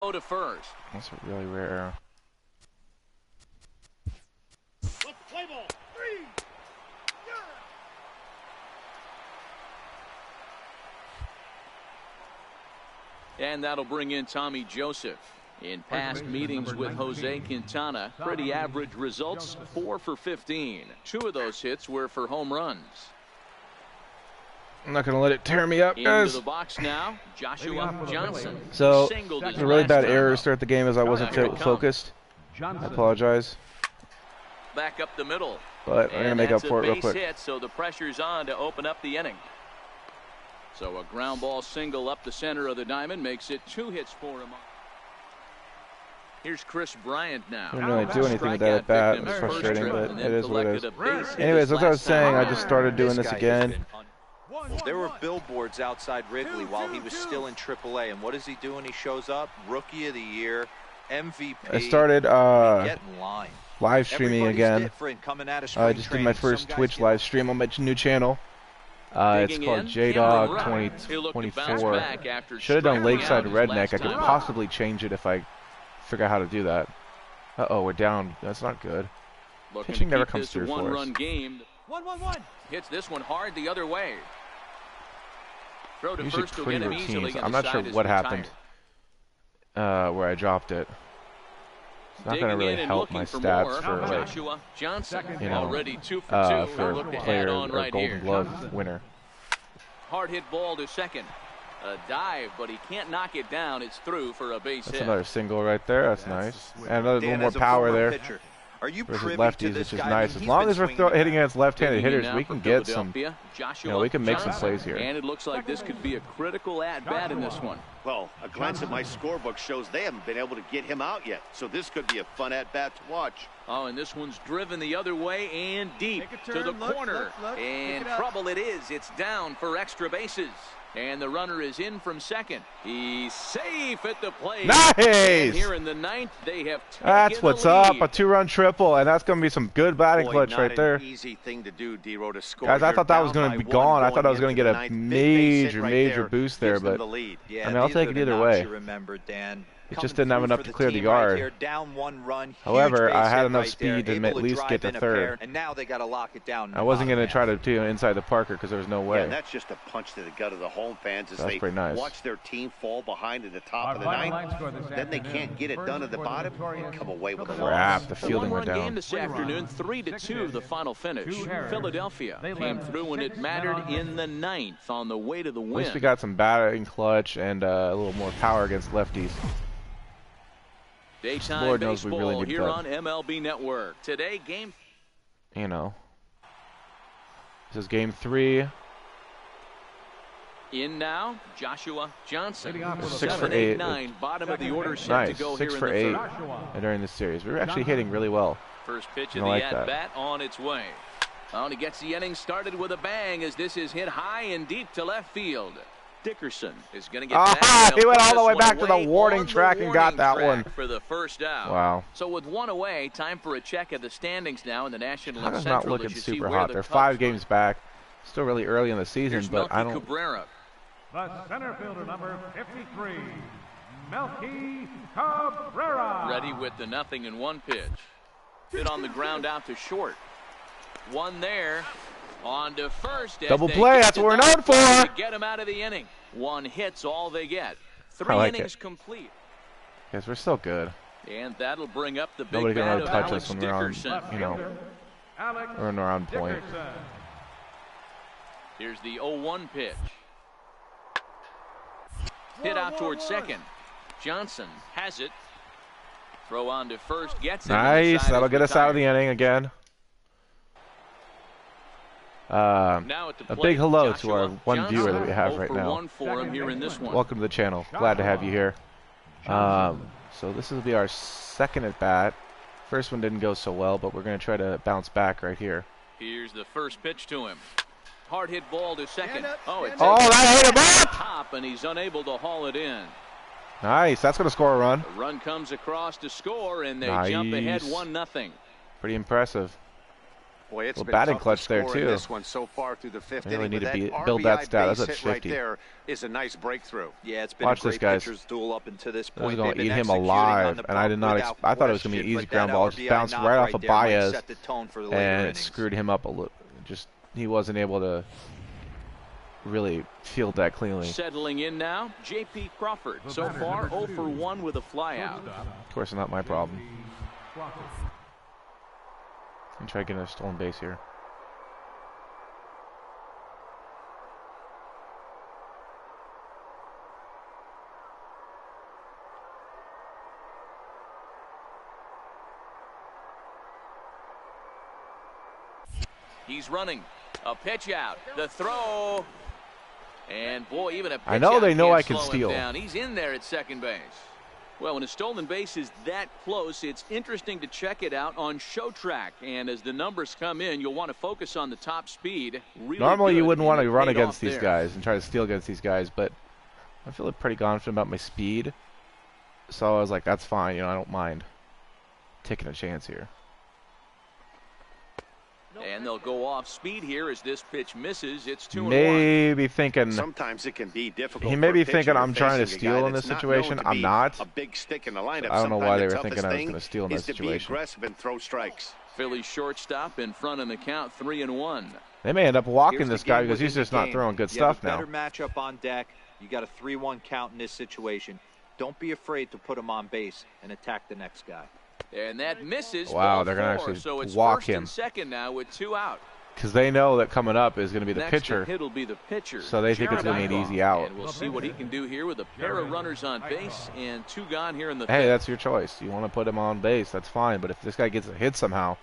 Go to first. That's a really rare. Play ball. 3. And that'll bring in Tommy Joseph. In past meetings with Jose Quintana, pretty average results, 4 for 15. 2 of those hits were for home runs. I'm not going to let it tear me up, guys. Into the box now, Joshua Johnson. So, a really bad error to start the game as I wasn't focused. I apologize. Back up the middle. But I'm going to make up for it real quick. Hit, so the pressure's on to open up the inning. So a ground ball single up the center of the diamond makes it 2 hits for him. Here's Chris Bryant now. I didn't really do anything with that at bat. It's frustrating, but it is what it is. Anyways, as I was saying, I just started doing this again. There were billboards outside Wrigley while he was still in AAA, and what is he doing? He shows up, Rookie of the Year, MVP. I started live streaming again. I just did my first Twitch live stream on my new channel. It's called JDog 2024. Should have done Lakeside Redneck. I could possibly change it if I figure out how to do that. Uh-oh, we're down. That's not good. Pitching never comes through for us. 1-1-1. Hits this one hard the other way. Throw to Usually first pretty to get him routines. easily. I'm not sure what happened where I dropped it. It's not going to really help my stats for, like, Joshua Johnson, you know, already 2 for 2. for player or right Golden here. Glove winner. Hard hit ball to second. A dive, but he can't knock it down. It's through for a base hit. That's another single right there. That's nice. And a little more power there. Versus lefties, which is nice. As long as we're hitting against left-handed hitters, we can get some, you know, we can make some plays here. And it looks like this could be a critical at-bat in this one. Well, a glance at my scorebook shows they haven't been able to get him out yet. So this could be a fun at-bat to watch. Oh, and this one's driven the other way and deep to the corner. And trouble it is. It's down for extra bases. And the runner is in from second. He's safe at the plate. Nice! And here in the 9th, they have taken That's what's the up. lead. A 2-run triple, and that's going to be some good batting clutch right there. Easy thing to do, D-Row, to score. Guys, I thought that was going to be gone. I thought I was going to get a major boost there, but I mean, I'll take it either way. It just didn't have enough to clear the yard. However, I had enough speed to at least get to third. And now they got to lock it down. I wasn't going to try to do inside the Parker because there was no way. Yeah, and that's just a punch to the gut of the home fans as they watch their team fall behind at the top of the 9th. Then they can't get it done at the bottom and come away with a loss. The fielding went down. Game this afternoon, 3-2 the final finish. Philadelphia came through when it mattered in the 9th on the way to the win. At least we got some batting clutch and a little more power against lefties. Daytime Lord knows we baseball really need here that. on MLB Network. Today, game. You know, this is game 3. In now, Joshua Johnson. 6 for 8. 9, bottom of the order set Nice. to go 6 here for in 8 the 3rd. during this series. We were actually hitting really well. First pitch of I the like at-bat on its way. And he gets the inning started with a bang as this is hit high and deep to left field. Dickerson is going to get back. He went all the way back to the warning track and got that one for the first out. Wow. So with 1 away, time for a check of the standings now in the National Hot and is Central. not looking super hot. They're 5 games back. Still really early in the season, but I don't. Cabrera. The center fielder, number 53, Melky Cabrera. Ready with the 0-1 pitch. Hit on the ground out to short. One there. On to first. Double play. That's what we're known for. To get him out of the inning. 1 hit's all they get. 3 innings complete. Yes, we're still good. And that'll bring up the big Nobody can bat really of touch Alex us when we're on, Dickerson. you know, we're around point. Here's the 0-1 pitch. Hit out towards second. Johnson has it. Throw on to first. Gets it. Nice. That'll get us out of the inning again. A big hello to our one viewer that we have right now. Welcome to the channel. Glad to have you here. So this will be our second at bat. First one didn't go so well, but we're going to try to bounce back right here. Here's the first pitch to him. Hard hit ball to second. That hit him up! Top, and he's unable to haul it in. Nice. That's going to score a run. The run comes across to score, and they jump ahead 1-0. Pretty impressive. Boy, it's been batting tough clutch to there score too. in this one so far through the fifth inning. Need to that build that stat. That's at 50. Right there is a nice breakthrough. Yeah, it's been Watch a great this, guys. pitcher's duel up until this I was point. going to eat him alive, and I did not. I thought it was going to be an easy ground ball. It just bounced right off of Baez, and it screwed him up a little. He wasn't able to really field that cleanly. Settling in now, J.P. Crawford. So far, 0 for 1 with a flyout. Of course, not my problem. And try getting a stolen base here. He's running. A pitch out. The throw. And boy, even a pitch I know they know I can steal. He's in there at second base. Well, when a stolen base is that close, it's interesting to check it out on show track. And as the numbers come in, you'll want to focus on the top speed. Normally, you wouldn't want to run against these guys and try to steal against these guys, but I feel pretty confident about my speed. So I was like, that's fine. You know, I don't mind taking a chance here. And they'll go off speed here as this pitch misses. It's 2-1. Maybe thinking. Sometimes it can be difficult. He may be thinking I'm trying to steal in this situation. I'm not. A big stick in the lineup. I don't know why they were thinking I was going to steal in this situation. Be aggressive and throw strikes. Philly shortstop in front in the count, 3-1. They may end up walking this guy because he's just not throwing good stuff now. Better matchup on deck. You got a 3-1 count in this situation. Don't be afraid to put him on base and attack the next guy. And that misses. Wow, they're going to actually so it's walk first him. And second now with 2 out. Because they know that coming up is going to be the pitcher. Next hit will be the pitcher. So they think it's going to be an easy out. And we'll see what he can do here with a pair of runners on base and 2 gone here in the Hey, fifth. that's your choice. You want to put him on base, that's fine. But if this guy gets a hit somehow,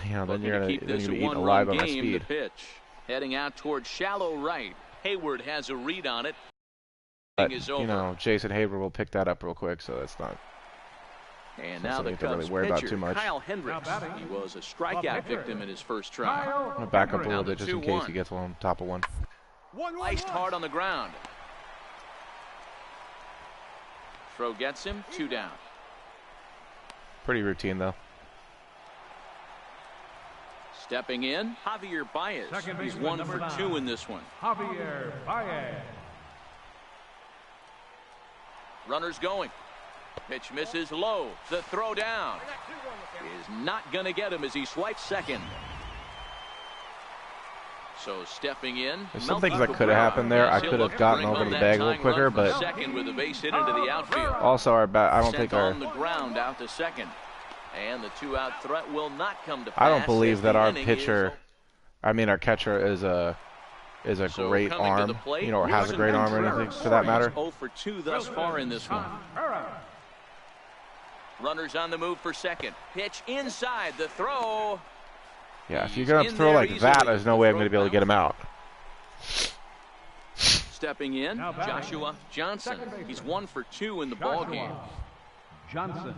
you know, then you're going to be eaten alive on my speed. The pitch. Heading out towards shallow right. Hayward has a read on it. But, you know, Jason Hayward will pick that up real quick, so that's not. And now the Cubs really pitcher, too much. Kyle Hendricks. He was a strikeout victim in his first try. I'm going to back up a little bit just in case he gets one on top of one. Sliced hard on the ground. Throw gets him, 2 down. Pretty routine, though. Stepping in, Javier Baez. He's 1 for 2 in this one. Javier Baez. Runners going. Pitch misses low. The throw down is not going to get him as he swipes second. So stepping in. There's some things that could have happened there. I could have gotten over the bag a little quicker, but second with a base hit into the outfield. Also our bat. I don't think our. On the ground out to second, and the 2-out threat will not come to pass. I don't believe that our pitcher, our catcher is a great arm, you know, or has a great arm or anything for that matter. 0 for 2 thus far in this one. Runners on the move for second. Pitch inside. The throw. Yeah, if you're going to throw like that, there's no way I'm going to be able to get him out. Stepping in, Joshua Johnson. He's 1 for 2 in the ball game. Johnson.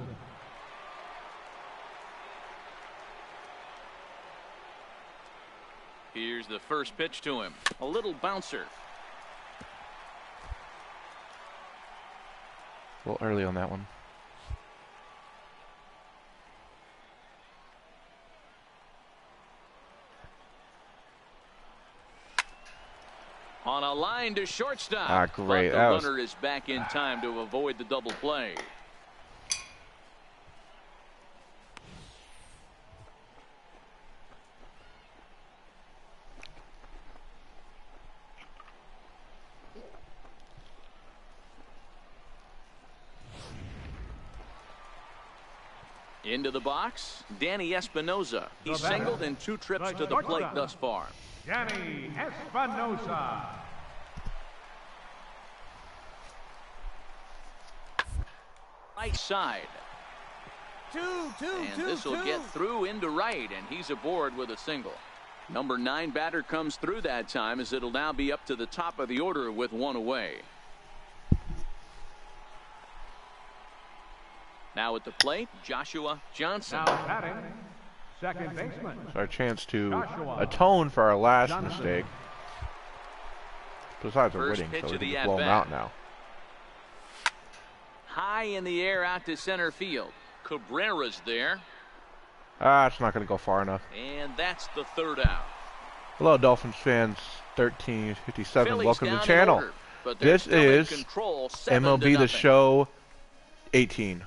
Here's the first pitch to him. A little bouncer. A little early on that one. On a line to shortstop. Ah, great. But the runner is back in time to avoid the double play. Into the box, Danny Espinosa. He's singled in 2 trips to the plate thus far. Danny Espinosa. Right side. And this will get through into right, and he's aboard with a single. Number 9 batter comes through that time, as it'll now be up to the top of the order with 1 away. Now at the plate, Joshua Johnson. Now batting, second baseman. It's our chance to atone for our last mistake. Besides, we're winning, so we can just blow them out now. High in the air out to center field. Cabrera's there. It's not going to go far enough. And that's the third out. Hello, Dolphins fans. 1357. Welcome to the channel. This is MLB The Show 18.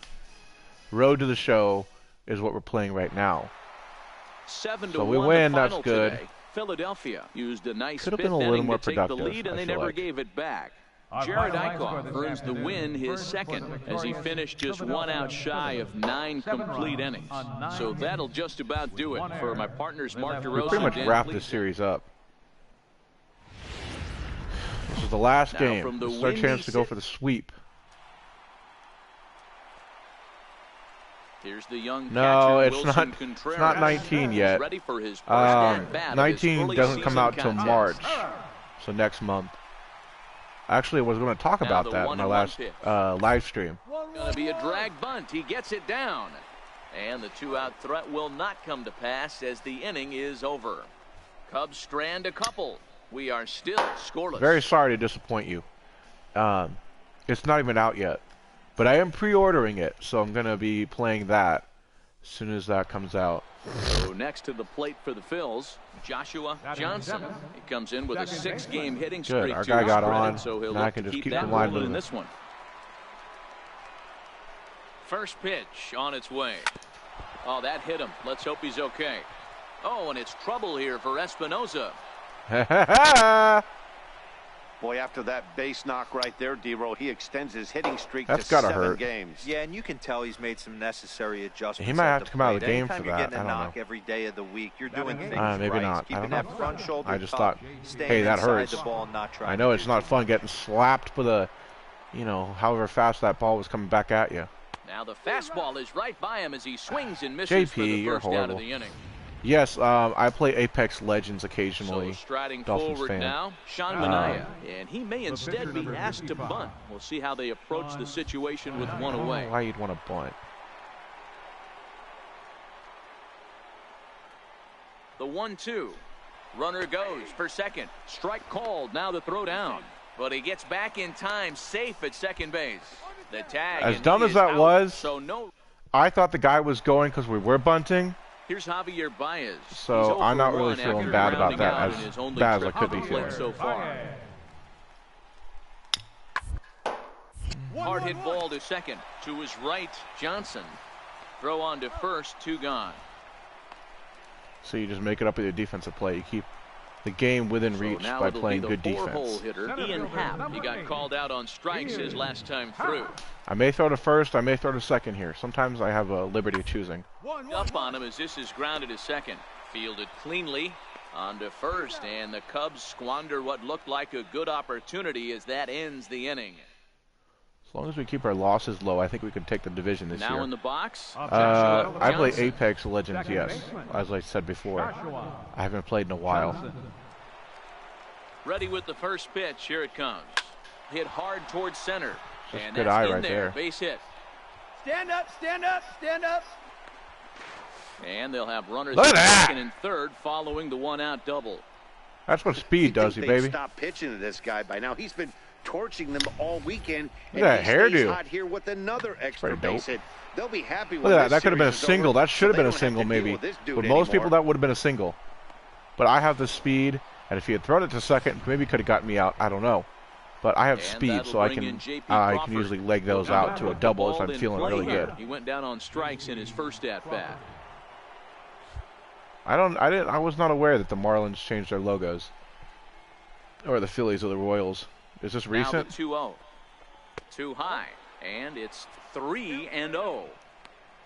Road to the Show is what we're playing right now. 7-1 so we win. That's good. Today. Philadelphia used a nice could have been a little more productive. The lead, and they never gave it back. Jared Eichhoff earns the win, his second, as he finished just 1 out shy of 9 complete innings. So that'll just about do it for my partners Mark DeRosa. We pretty much wrapped this series up. This is the last game. This is our chance to go for the sweep. Here's the young no, catcher, it's not 19 yet. 19 doesn't come out till March, so next month. Actually, I was going to talk about that in my last live stream. Going to be a drag bunt. He gets it down. And the 2-out threat will not come to pass as the inning is over. Cubs strand a couple. We are still scoreless. Very sorry to disappoint you. It's not even out yet. But I am pre-ordering it, so I'm going to be playing that as soon as that comes out. So next to the plate for the Phils, Joshua Johnson. He comes in with a 6-game hitting streak. Good. Our guy got on. So he'll now I can just keep the line moving in this one. First pitch on its way. Oh, that hit him. Let's hope he's okay. Oh, and it's trouble here for Espinosa. Boy, after that base knock right there, D-Roll, he extends his hitting streak to 7 games. Yeah, and you can tell he's made some necessary adjustments. He might have to come out of the game for that. You're getting a knock every day of the week. You're doing things maybe right. not. Keeping that front shoulder I just tough. thought, hey, that hurts. The ball, not I know it's not fun getting slapped with a, you know, however fast that ball was coming back at you. Now the fastball is right by him as he swings and misses for the first out of the inning. Yes, I play Apex Legends occasionally. So striding Dolphins forward fan. now, Sean Manaea, and he may instead be asked to bunt. We'll see how they approach the situation with one away. I don't know why you'd want to bunt. The 1-2. Runner goes for second. Strike called. Now the throw down. But he gets back in time, safe at second base. The tag. As dumb as that was, so no. I thought the guy was going because we were bunting. Here's Javier Baez. So I'm not really feeling bad about that, as bad as I could be feeling. So far. Hard hit ball to second. To his right, Johnson. Throw on to first, 2 gone. So you just make it up with your defensive play. You keep the game within reach by playing good defense. Hitter, Ian Happ. He got called out on strikes his last time through. I may throw to first, I may throw to second here. Sometimes I have a liberty of choosing. Up on him as this is grounded to second. Fielded cleanly on to first, and the Cubs squander what looked like a good opportunity as that ends the inning. As long as we keep our losses low, I think we can take the division this year. Now in the box. I play Apex Legends, yes, as I said before. I haven't played in a while. Ready with the first pitch. Here it comes. Hit hard towards center. Just and good that's eye in right there. Base hit. Stand up, stand up, stand up. And they'll have runners at second and third following the 1-out double. That's what speed does, you baby. Stop pitching to this guy by now. He's been torching them all weekend. Look at that hairdo. Hot here with another extra base hit. They'll be happy with Look at that. That could have been a single. That should have been a single, maybe. With most people, that would have been a single. But I have the speed, and if he had thrown it to second, maybe he could have gotten me out. I don't know. But I have speed, so I can usually leg those out to a double if I'm feeling really good. He went down on strikes in his first at bat. I was not aware that the Marlins changed their logos, or the Phillies or the Royals. Is this recent? Now the 2-0. Too high, and it's 3-0.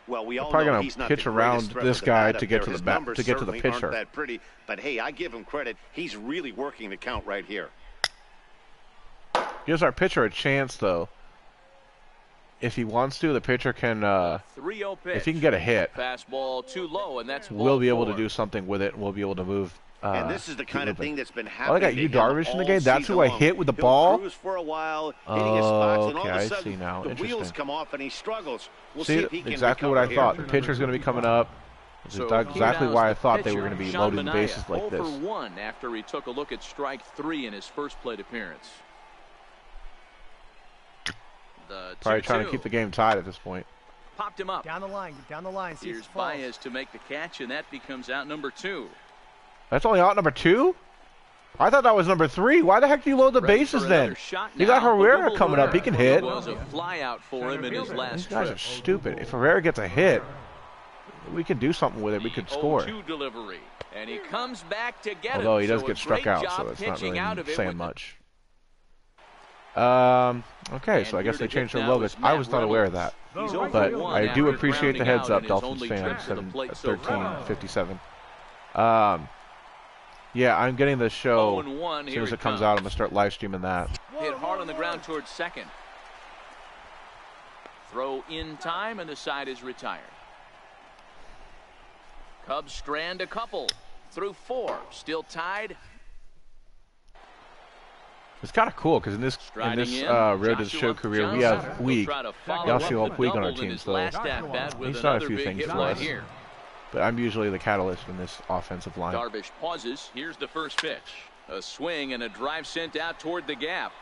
Well, we all probably know gonna he's not pitch around this guy to get to the bat, to get to the pitcher. That pretty, but hey, I give him credit. He's really working the count right here. Gives our pitcher a chance, though. If he wants to, the pitcher can. 3-0 pitch. If he can get a hit, fastball too low, and that's we'll be able to do something with it. We'll be able to move. And this is the kind of thing that's been happening. I got you, Darvish, in the game. That's who I hit with the ball. For a while, hitting his spots, and all of a sudden, I see now. The wheels come off, and he struggles. We'll see if he can exactly what I thought. Here. The pitcher's going to be coming up. So exactly why I thought they were going to be loading the bases like this. 0 for 1 after he took a look at strike 3 in his first plate appearance. Probably trying to keep the game tied at this point. popped him up. Down the line, get down the line. Here's Baez to make the catch, and that becomes out number 2. That's only out number 2? I thought that was number 3. Why the heck do you load the bases then? You got Herrera coming up. He can hit. Was a fly out for him in his last These guys are stupid. If Herrera gets a hit, we could do something with it. We could score. Delivery, and he comes back to get Although he does get struck out, so it's not really saying much. Okay, so I guess they changed their logo. I was not aware of that. But I do appreciate the heads up, Dolphins fans, at 13:57. Yeah, I'm getting the show as soon as it comes out. I'm going to start live streaming that. Hit hard on the ground towards second. Throw in time, and the side is retired. Cubs strand a couple through 4. Still tied. It's kind of cool because in this Road to the Show career, we have Puig, Yasiel Puig on our team, so he's done a few things for us. But I'm usually the catalyst in this offensive line. Darvish pauses. Here's the first pitch. A swing and a drive sent out toward the gap.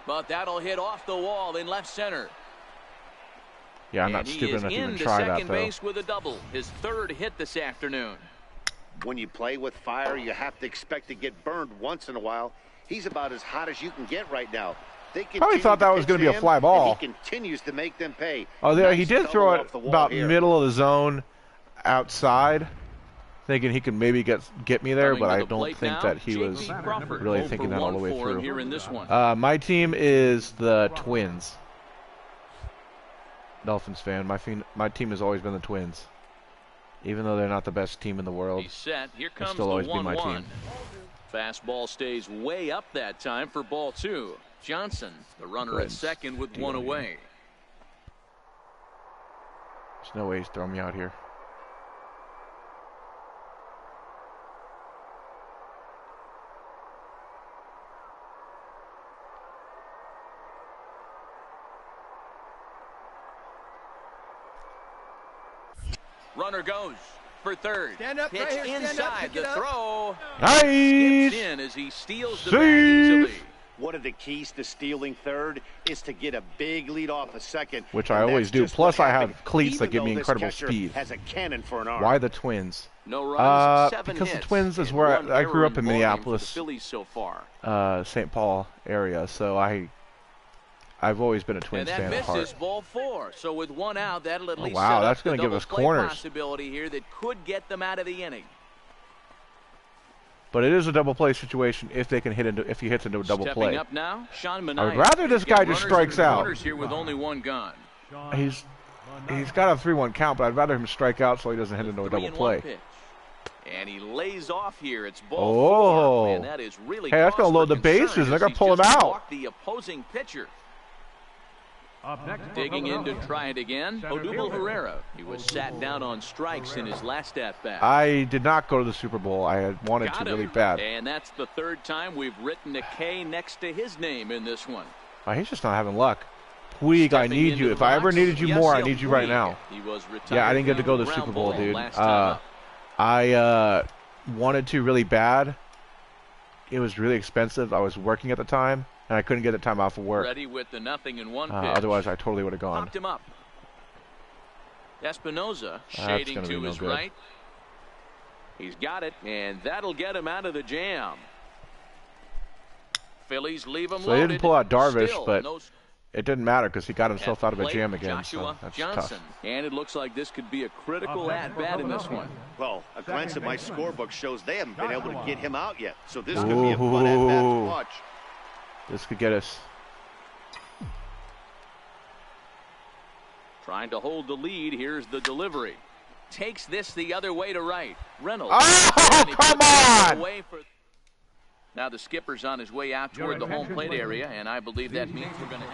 But that'll hit off the wall in left center. Yeah, I'm not stupid enough to even try that, though. Base with a double. His 3rd hit this afternoon. When you play with fire, you have to expect to get burned once in a while. He's about as hot as you can get right now. Probably thought that was going to be a fly ball. He continues to make them pay. Oh, there he did throw it about middle of the zone outside, thinking he could maybe get me there, but I don't think that he was really thinking that all the way through. My team is the Twins. Dolphins fan. My team has always been the Twins. Even though they're not the best team in the world, they'll still always be my team. Fastball stays way up that time for ball 2. Johnson, the runner at second with 1 away. There's no way he's throwing me out here. Runner goes for 3rd. Stand up, pitch right here, inside the throw. Nice. Skips in as he steals the bag easily. One of the keys to stealing 3rd is to get a big lead off a second, which I always do. Plus, I have cleats that give me incredible speed. Has a cannon for an arm. Why the Twins? No runs, 7 because hits, the Twins is where I grew up in Minneapolis, so far. St. Paul area, so I've always been a Twins fan at heart. Misses ball 4. So with 1 out, that'll at least wow, that's going to give us corners. Possibility here that could get them out of the inning. But it is a double play situation if they can hit into he hits into a double play. Up now, Sean I would rather this guy just strikes out. Here with only 1 gun. He's got a 3-1 count, but I'd rather him strike out so he doesn't hit into a double play. And he lays off here. It's ball 4. And that is really hey, that's going to load the bases. They're going to pull him out. The opposing pitcher. Digging in to try it again, Odubel Herrera. He was sat down on strikes in his last at-bat. I did not go to the Super Bowl. I had wanted to really bad. And that's the 3rd time we've written a K next to his name in this one. He's just not having luck. Puig, I need you. If I ever needed you more, I need you right now. Yeah, I didn't get to go to the Super Bowl, dude. I wanted to really bad. It was really expensive. I was working at the time. And I couldn't get the time off of work. Ready with the 0-1 pitch. Otherwise, I totally would have gone. Popped him up. Espinoza shading to his right. He's got it, and that'll get him out of the jam. Phillies leave him loaded. So they didn't pull out Darvish, but it didn't matter because he got himself out of a jam again. So that's tough. And it looks like this could be a critical at-bat in this one. Well, a glance at my scorebook shows they haven't been able to get him out yet. So this could be a fun at-bat to watch. This could get us. Trying to hold the lead. Here's the delivery. Takes this the other way to right. Reynolds. Oh, come on! Now the skipper's on his way out toward the home plate area, and I believe that means we're going to...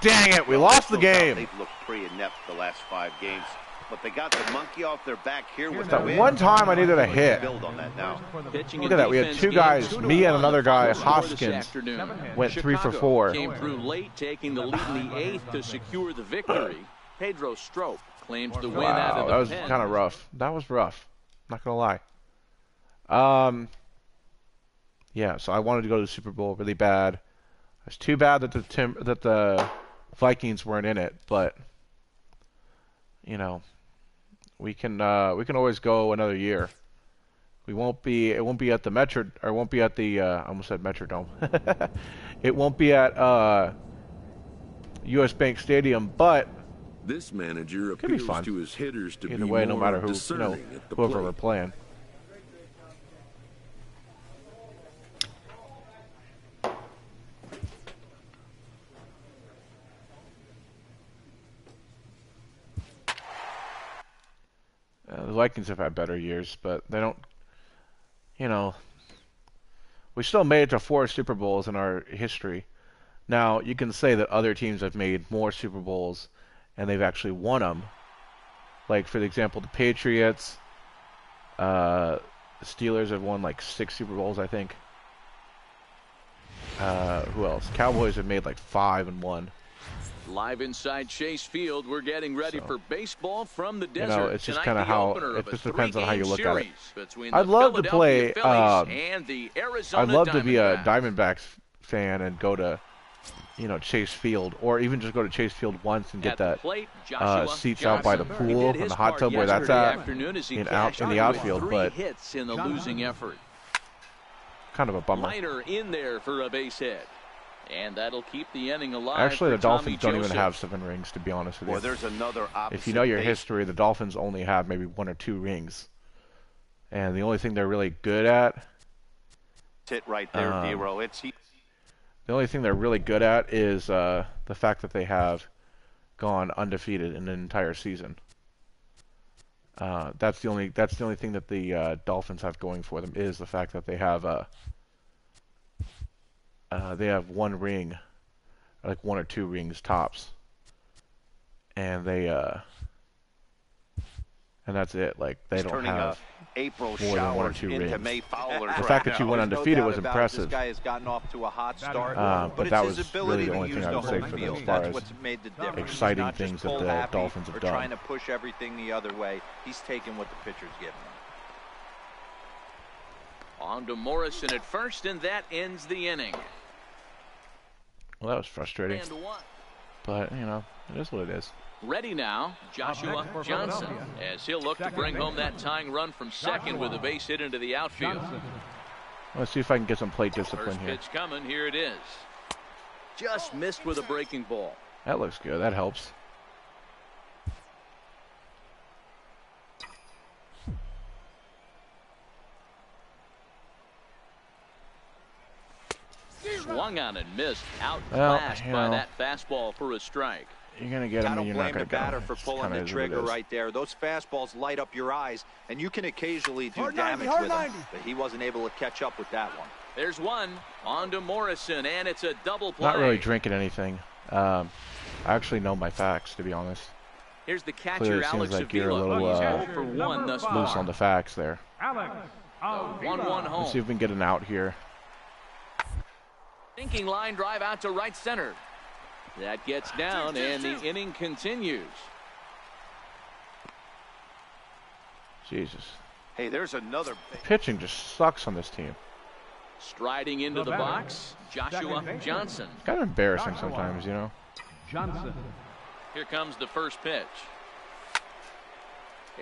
Dang it, we lost the game. They've looked pretty inept the last 5 games. But they got the monkey off their back here with that one time I needed a hit. Build on that now. Look at that. We had 2 guys, me and another guy, Hoskins, went 3 for 4. Came through late, taking the lead in the 8th to secure the victory. Pedro Strop claims the win out of the that was kind of rough. That was rough. Not going to lie. Yeah, so I wanted to go to the Super Bowl really bad. It's too bad that the Vikings weren't in it, but... you know, we can always go another year. It won't be at the Metro, or it won't be at the I almost said Metrodome. It won't be at US Bank Stadium, but this manager it could be fun. To his hitters to either be way, no more matter who, whoever we're playing. The Vikings have had better years, but they don't, we still made it to 4 Super Bowls in our history. Now, you can say that other teams have made more Super Bowls and they've actually won them. Like, for example, the Patriots, the Steelers have won like 6 Super Bowls, I think. Who else? Cowboys have made like 5 and 1. Live inside Chase Field, we're getting ready for baseball from the desert. It's just kind of how it just depends on how you look at it. I'd love to play. I'd love to be a Diamondbacks fan and go to, Chase Field, or even just go to Chase Field once and get that seats out by the pool and the hot tub where that's at, in the outfield. But hits in the losing effort. Kind of a bummer. Liner in there for a base hit. And that'll keep the inning alive. Actually, the Dolphins don't even have 7 rings, to be honest with you. Well, there's another opposite. If you know your history, the Dolphins only have maybe 1 or 2 rings. And the only thing they're really good at... Sit right there, Dero. The only thing they're really good at is the fact that they have gone undefeated in an entire season. That's the only thing that the Dolphins have going for them, is the fact that they have... they have 1 ring, like 1 or 2 rings tops, and and that's it. Like, they don't have April more than 1 or 2 rings. The fact that you went undefeated was impressive. This guy has gotten off to a hot start, but that was really the only thing I would say for them as far as exciting things that the Dolphins have done. Trying to push everything the other way. He's taking what the pitcher's giving him. On to Morrison at first, and that ends the inning. Well, that was frustrating. But, it is what it is. Ready now, Joshua Johnson, as he'll look to bring home that tying run from second with a base hit into the outfield. Let's see if I can get some plate discipline here. First pitch coming, here it is. Just missed with a breaking ball. That looks good, that helps. Swung on and missed. Outclassed by that fastball for a strike. You're going to get him, and you're not going to get him. I don't blame the batter for pulling the trigger right there. Those fastballs light up your eyes, and you can occasionally do damage with them. But he wasn't able to catch up with that one. There's one. On to Morrison, and it's a double play. Not really drinking anything. I actually know my facts, to be honest. Here's the catcher, Clearly, it Alex seems like you're a little for 1 thus loose far. on the facts there. 1-1 home. Let's see if we can get an out here. Thinking line drive out to right center. That gets down, and the inning continues. Jesus. Hey, there's another. Pitching just sucks on this team. Striding into the box, Joshua Johnson. It's kind of embarrassing sometimes, Johnson. Here comes the first pitch.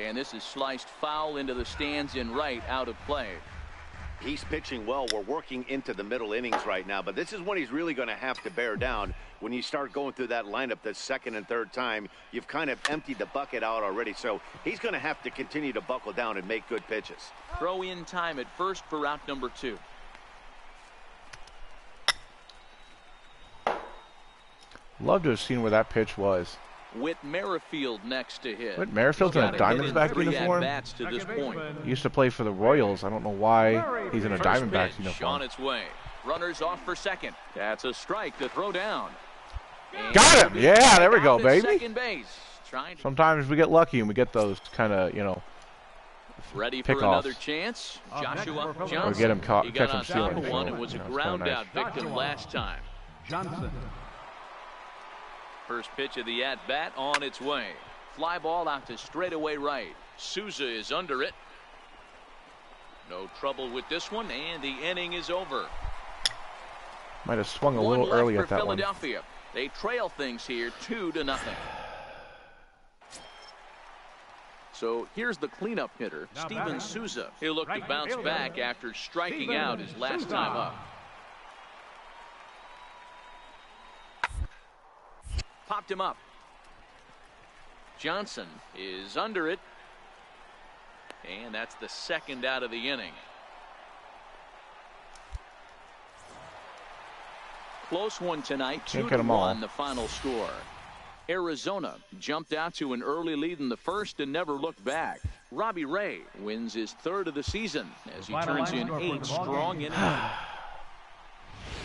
And this is sliced foul into the stands in right, out of play. He's pitching well. We're working into the middle innings right now, but this is when he's really going to have to bear down. When you start going through that lineup the second and third time, you've kind of emptied the bucket out already, so he's going to have to continue to buckle down and make good pitches. Throw in time at first for route number 2. Love to have seen where that pitch was. With Merrifield next to hit. What, Merrifield's in a Diamondback uniform? To this point. He used to play for the Royals. I don't know why he's in a Diamondbacks uniform. On its way. Runners off for second. That's a strike to throw down. And got him! Yeah, there we go, baby. Second base. Sometimes we get lucky and we get those kind of, ready for another chance. Joshua Johnson. Or get him caught, he catch got him stealing. on one and was a ground out victim last time. Johnson. First pitch of the at-bat on its way. Fly ball out to straightaway right. Souza is under it. No trouble with this one, and the inning is over. Might have swung a little early at that Philadelphia. They trail things here 2-0. So here's the cleanup hitter, Steven Souza. He'll look to bounce back after striking out his last time up. Popped him up. Johnson is under it. And that's the second out of the inning. Close one tonight, 2-1 the final score. Arizona jumped out to an early lead in the first and never looked back. Robbie Ray wins his third of the season as he turns in 8 strong innings.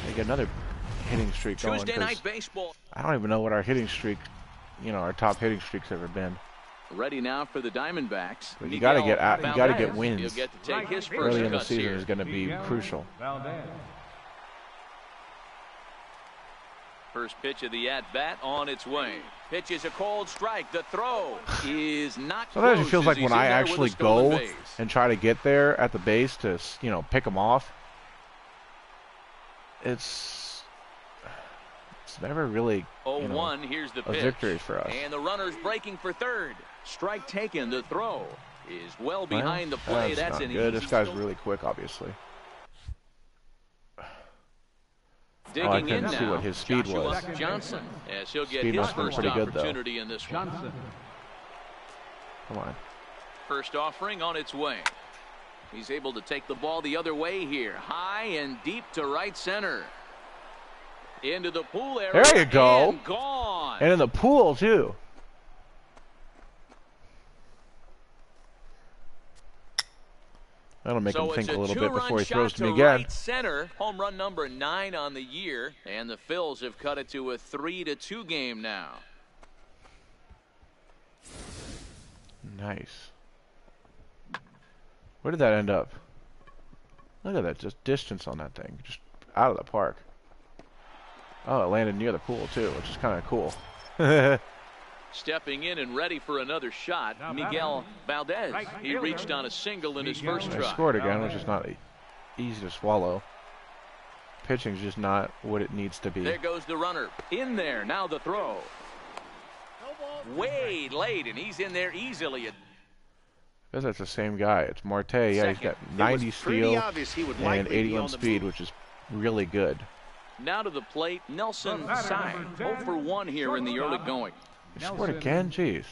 They get another hitting streak going. Tuesday night baseball. I don't even know what our hitting streak, our top hitting streak's ever been. Ready now for the Diamondbacks. But you got to get out. You got to get wins. He'll get to take his first early in the cuts season here. is going to be crucial. First pitch of the at-bat on its way. Pitch is a cold strike. The throw is not close. Sometimes it feels like when I actually go and try to get there at the base to, pick them off, it's never really, 0-1, here's the a pitch. victory for us. And the runner's breaking for third. Strike taken. The throw is well behind the play. That's not an good. easy This guy's stop. really quick, obviously. Digging I in couldn't see now, what his speed was. Joshua Johnson, as he'll get Speed his must have been first pretty good, though. opportunity in this one. Come on. First offering on its way. He's able to take the ball the other way here. High and deep to right center. Into the pool area. There you go. And gone. And in the pool, too. That'll make him think a little bit before he throws to me again. Right center, home run number 9 on the year, and the Phils have cut it to a 3-2 game now. Nice. Where did that end up? Look at that, just distance on that thing, just out of the park. Oh, it landed near the pool too, which is kind of cool. Stepping in and ready for another shot, Miguel Valdez. He reached on a single in his first try. He scored again, which is not easy to swallow. Pitching's just not what it needs to be. There goes the runner. In there, now the throw. Way late, and he's in there easily. Because that's the same guy. It's Marte. Yeah, he's got 90 steal and 81 speed, which is really good. Now to the plate, Nelson Sai. 0 for 1 here in the early going. He scored again? Jeez.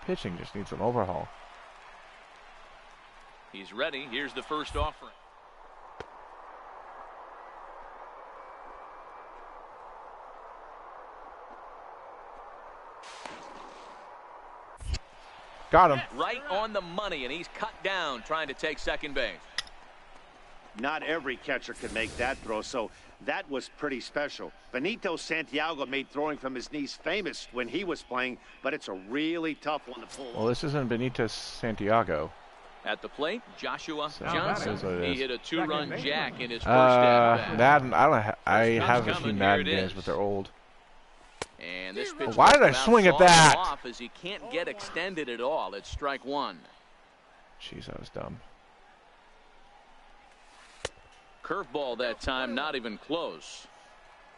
Pitching just needs an overhaul. He's ready. Here's the first offering. Got him. Right on the money, and he's cut down trying to take second base. Not every catcher can make that throw, so that was pretty special. Benito Santiago made throwing from his knees famous when he was playing, but it's a really tough one to pull. Well, this isn't Benito Santiago. At the plate, Joshua So Johnson. He hit a 2-run jack in his first at-bat. Madden, I haven't seen Madden games, but they're old. And this pitch why did I swing at that? off as he can't get extended at all. It's strike 1. Jeez, that was dumb. Curveball that time, not even close.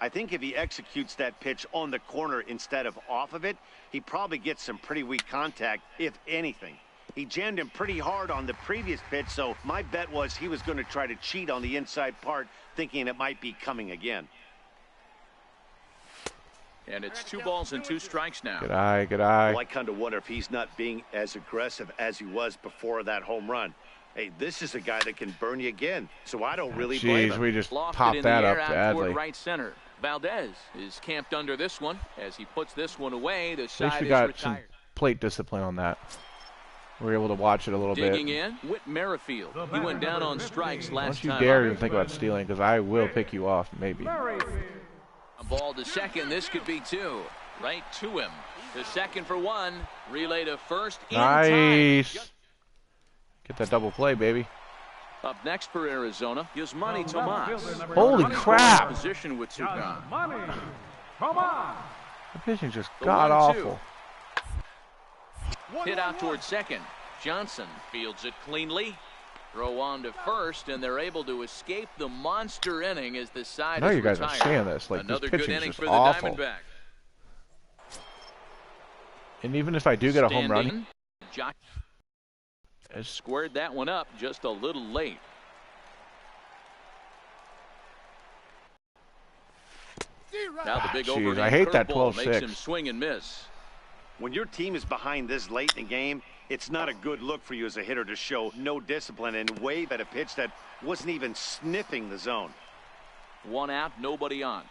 I think if he executes that pitch on the corner instead of off of it, he probably gets some pretty weak contact, if anything. He jammed him pretty hard on the previous pitch, so my bet was he was going to try to cheat on the inside part, thinking it might be coming again. And it's 2 balls and 2 strikes now. Good eye, good eye. Well, I kind of wonder if he's not being as aggressive as he was before that home run. Hey, this is a guy that can burn you again, so I don't really blame him. Jeez, we just Lofted popped in that the up air out badly. toward right center. Valdez is camped under this one. As he puts this one away, the At least side we is got retired. some plate discipline on that. We were able to watch it a little Digging bit. in, Whit Merrifield. He went down on strikes last Don't time. you dare even think about stealing, because I will pick you off, maybe. A ball to second. This could be 2. Right to him. The second for 1. Relay to first. In Nice. time. Get that double play, baby. Up next for Arizona, Yasmani Tomas. Holy crap. Position with 2 gone. The pitching's just The god-awful. 1-2. Hit out towards second. Johnson fields it cleanly. Throw on to first, and they're able to escape the monster inning as the side I know is you guys are retired. seeing this. Like, Another this good pitching's inning just for the awful. Diamondbacks. And even if I do get a home run, Standing, Jock has squared that one up just a little late. Now the big overhand I hate that curveball makes 12-6. him swing and miss. When your team is behind this late in the game, it's not a good look for you as a hitter to show no discipline and wave at a pitch that wasn't even sniffing the zone. 1 out, nobody on.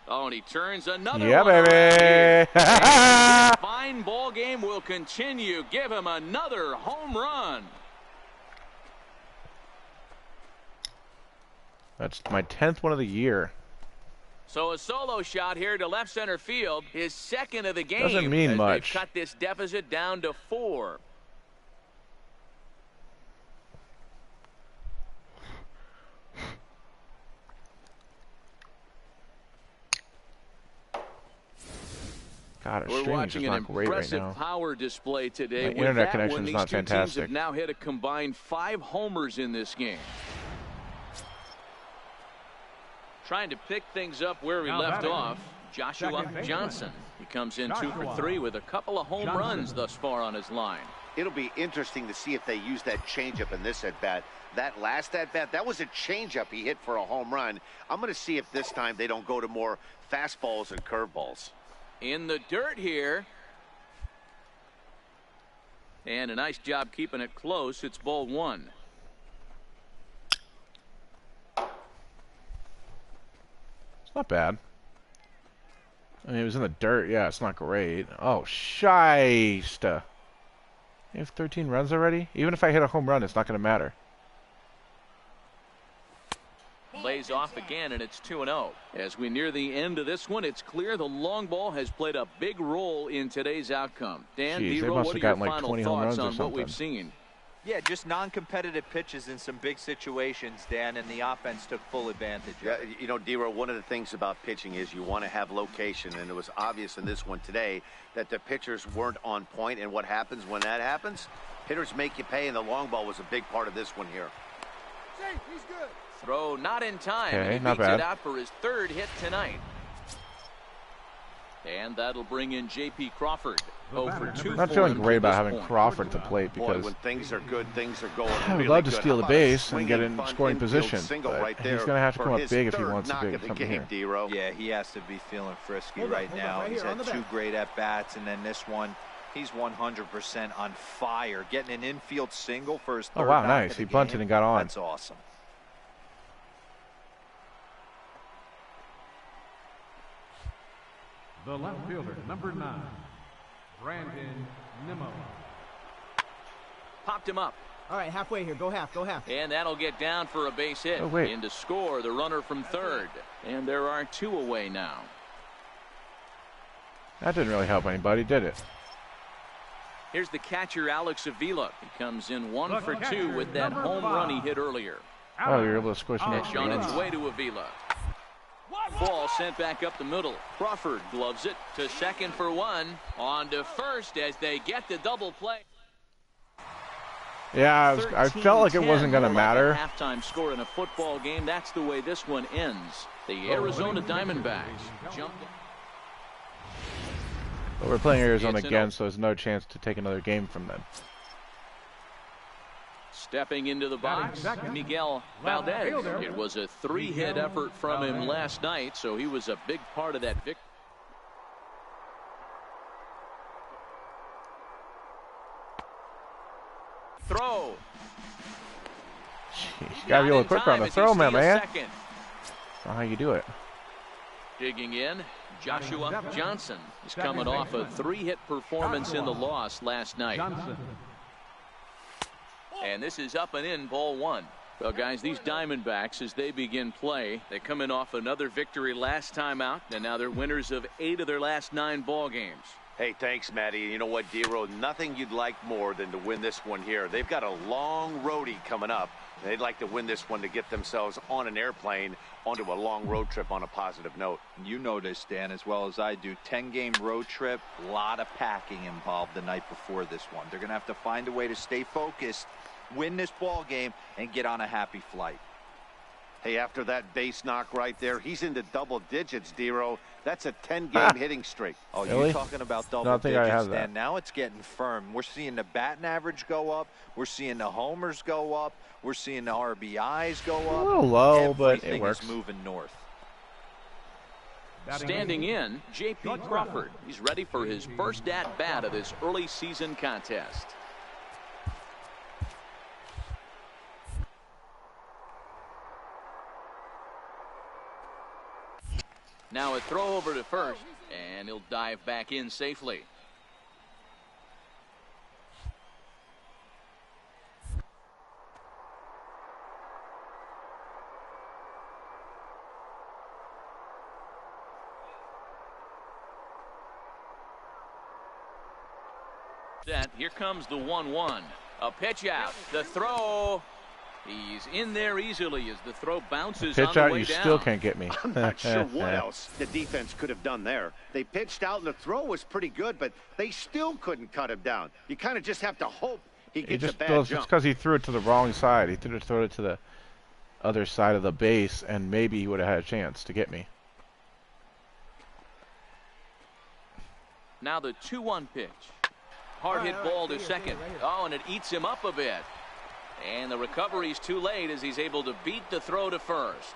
Oh, and he turns another yeah, one baby. This fine ball game will continue. Give him another home run. That's my 10th one of the year. So a solo shot here to left center field, his second of the game. Doesn't mean as much. They've cut this deficit down to 4. God, We're watching an impressive power display today. My internet connection is not fantastic. These two teams have now hit a combined 5 homers in this game. Trying to pick things up where we left off, Joshua Johnson. He comes in 2 for 3 with a couple of home runs thus far on his line. It'll be interesting to see if they use that changeup in this at-bat. That last at-bat, that was a changeup he hit for a home run. I'm going to see if this time they don't go to more fastballs and curveballs. In the dirt here. And a nice job keeping it close. It's ball 1. It's not bad. I mean, it was in the dirt. Yeah, it's not great. Oh, shite. You have 13 runs already? Even if I hit a home run, it's not going to matter. Lays off again, and it's 2-0. As we near the end of this one, it's clear the long ball has played a big role in today's outcome. Dan, D-Roll, what are your final thoughts on what we've seen? Yeah, just non-competitive pitches in some big situations, Dan, and the offense took full advantage. Yeah, you know, D-Roll, one of the things about pitching is you want to have location, and it was obvious in this one today that the pitchers weren't on point, and what happens when that happens? Hitters make you pay, and the long ball was a big part of this one here. He's good. Throw not in time. Okay, he beats it out for his 3rd hit tonight. And that'll bring in J.P. Crawford. Over 2. I'm not feeling great about having Crawford at the plate because when things are good, things are going I would really love to good. steal the base and get in scoring position. But right there he's going to have to come up big if he wants to big something here. D-Row. Yeah, he has to be feeling frisky right now. He's had 2 great at-bats, and then this one, he's 100% on fire. Getting an infield single for his 3rd. Oh, wow, nice. He bunted and got on. That's awesome. The left fielder, number 9, Brandon Nimmo. Popped him up. All right, halfway here. Go half. Go half. And that'll get down for a base hit. Oh, wait. In to score the runner from 3rd. And there are 2 away now. That didn't really help anybody, did it? Here's the catcher, Alex Avila. He comes in 1 for 2 with that home run he hit earlier. Oh, you're able to squish an extra On run. its way to Avila. Ball sent back up the middle. Crawford gloves it to second for 1. On to first as they get the double play. Yeah, I felt like it wasn't going to matter. Like a halftime score in a football game. That's the way this one ends. The Arizona Diamondbacks jumped. But we're playing Arizona again, so there's no chance to take another game from them. Stepping into the box, Miguel Valdez. It was a 3-hit effort from him last night, so he was a big part of that victory. Throw. Jeez, you gotta be a little quicker on the throw, man. That's not how you do it. Digging in, Joshua Johnson is coming off a 3-hit performance in the loss last night. And this is up and in, ball 1. Well, guys, these Diamondbacks, as they begin play, they come in off another victory last time out, and now they're winners of 8 of their last 9 ball games. Hey, thanks, Matty. You know what, D-Row, nothing you'd like more than to win this one here. They've got a long roadie coming up. They'd like to win this one to get themselves on an airplane onto a long road trip on a positive note. You know this, Dan, as well as I do. 10-game road trip, a lot of packing involved the night before this one. They're going to have to find a way to stay focused, win this ball game, and get on a happy flight. Hey, after that base knock right there, he's into double digits, Dero. That's a 10-game hitting streak. Oh, really? You're talking about double digits, Dan. Now it's getting firm. We're seeing the batting average go up. We're seeing the homers go up. We're seeing the RBIs go up. A little low, but it works. Everything is moving north. Standing in, J.P. Crawford. He's ready for his first at-bat of this early season contest. Now a throw over to first, and he'll dive back in safely. Here comes the 1-1. A pitch out. The throw. He's in there easily as the throw bounces pitch on the out, way you down. still can't get me. I'm not sure what else the defense could have done there. They pitched out, and the throw was pretty good, but they still couldn't cut him down. You kind of just have to hope he gets a bad jump. It's because he threw it to the wrong side. He threw it to the other side of the base, and maybe he would have had a chance to get me. Now the 2-1 pitch. Hard hit ball to second. Oh, and it eats him up a bit. And the recovery's too late as he's able to beat the throw to first.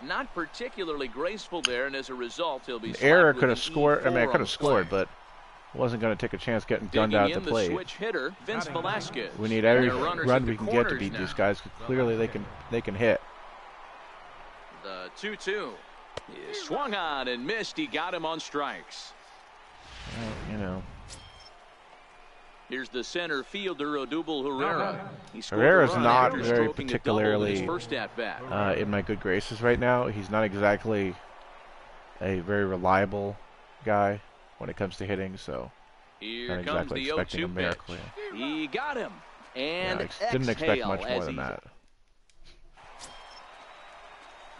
Not particularly graceful there, and as a result, he'll be. Error could have scored. I mean, I could have scored, but wasn't going to take a chance getting gunned out at the plate. Switch hitter, Vince Velasquez. We need every run we can get to beat these guys, because clearly they can hit. The 2-2 is swung on and missed. He got him on strikes. Well, you know. Here's the center fielder, Odubel Herrera. Herrera's not very particularly in in my good graces right now. He's not exactly a very reliable guy when it comes to hitting, so here not exactly expecting a miracle. He got him, and didn't expect much more than that.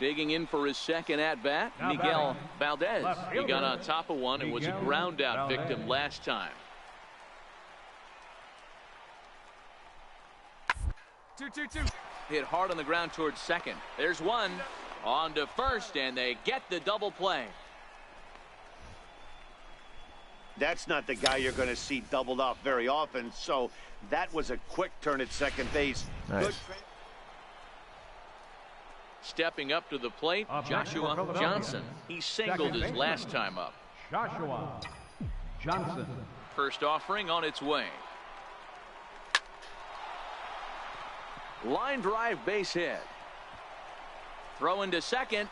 Digging in for his second at-bat, Miguel Valdez. He got on top of one and was a ground-out victim last time. 2-2-2. Hit hard on the ground towards second. There's one. On to first, and they get the double play. That's not the guy you're going to see doubled off very often, so that was a quick turn at second base. Nice. Good. Stepping up to the plate, Joshua Johnson. He singled his last time up. Joshua Johnson. First offering on its way. Line drive base hit. Throw into second.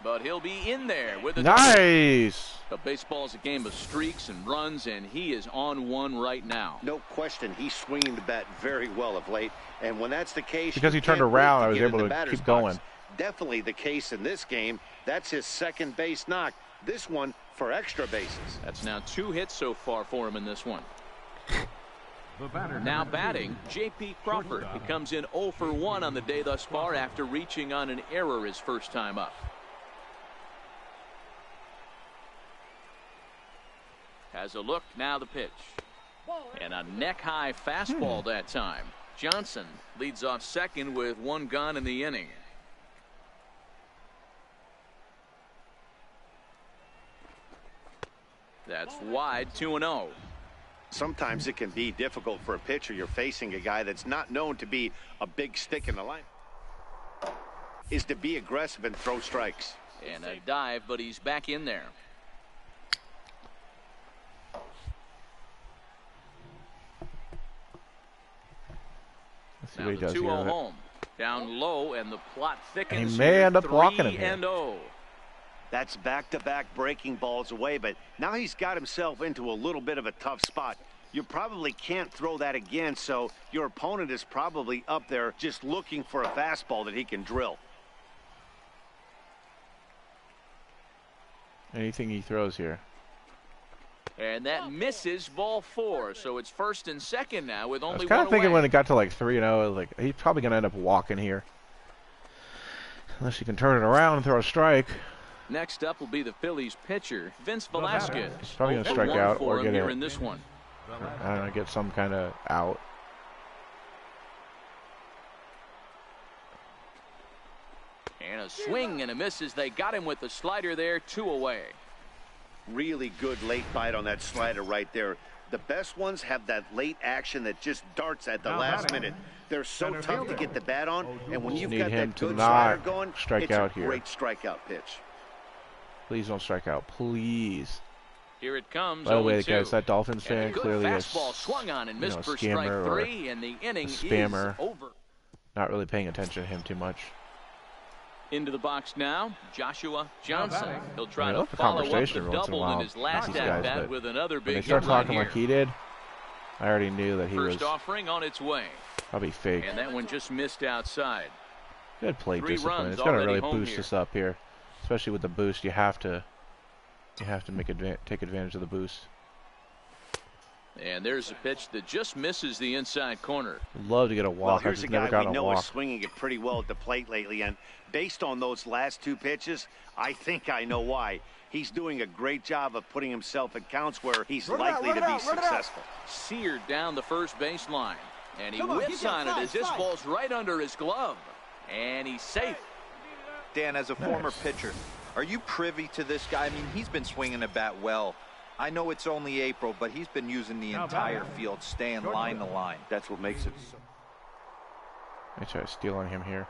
But he'll be in there with a nice. Baseball is a game of streaks and runs, and he is on one right now. No question, he's swinging the bat very well of late, and when that's the case, because he turned around, I was able to keep going. Definitely the case in this game. That's his second base knock. This one for extra bases. That's now 2 hits so far for him in this one. Now batting, J.P. Crawford. He comes in 0 for 1 on the day thus far after reaching on an error his first time up. Has a look, now the pitch. And a neck-high fastball that time. Johnson leads off second with 1 gone in the inning. That's wide, 2-0. Sometimes it can be difficult for a pitcher. You're facing a guy that's not known to be a big stick in the line. Is to be aggressive and throw strikes. And a dive, but he's back in there. Now the 2-0 home. Down low, and the plot thickens. He may end up walking him here. 3-0. That's back-to-back breaking balls away, but now he's got himself into a little bit of a tough spot. You probably can't throw that again, so your opponent is probably up there just looking for a fastball that he can drill. Anything he throws here. And that misses, ball 4, so it's first and second now with only 1 away. I was kind of thinking when it got to like 3-0, like he's probably going to end up walking here. Unless he can turn it around and throw a strike. Next up will be the Phillies pitcher, Vince Velasquez. He's probably going to strike out or get here in this one. I don't know, get some kind of out. And a swing and a miss as they got him with the slider there, 2 away. Really good late bite on that slider right there. The best ones have that late action that just darts at the last minute. They're so tough to get the bat on, and when you've got that good slider going, it's a great strikeout pitch. Please don't strike out, please. Here it comes. By the way, guys, that Dolphins fan clearly is swung on and missed for strike 3, and the inning is over. Not really paying attention to him too much. Into the box now, Joshua Johnson. He'll try to follow up the double in his last at-bat with another big hit. When they start talking like he did, I already knew that he was first offering on its way. Probably fake. And that one just missed outside. Good play discipline. It's going to really boost us up here, especially with the boost. You have to take advantage of the boost. And there's a pitch that just misses the inside corner. I'd love to get a walk. Well, here's a guy we know is swinging it pretty well at the plate lately, and based on those last 2 pitches, I think I know why. He's doing a great job of putting himself in counts where he's likely to be successful. Seared down the first baseline, and he whips on it as this ball's right under his glove, and he's safe. Dan, as a former pitcher, are you privy to this guy? I mean, he's been swinging the bat well. I know it's only April, but he's been using the entire field, staying line to line. That's what makes it. I try to steal on him here.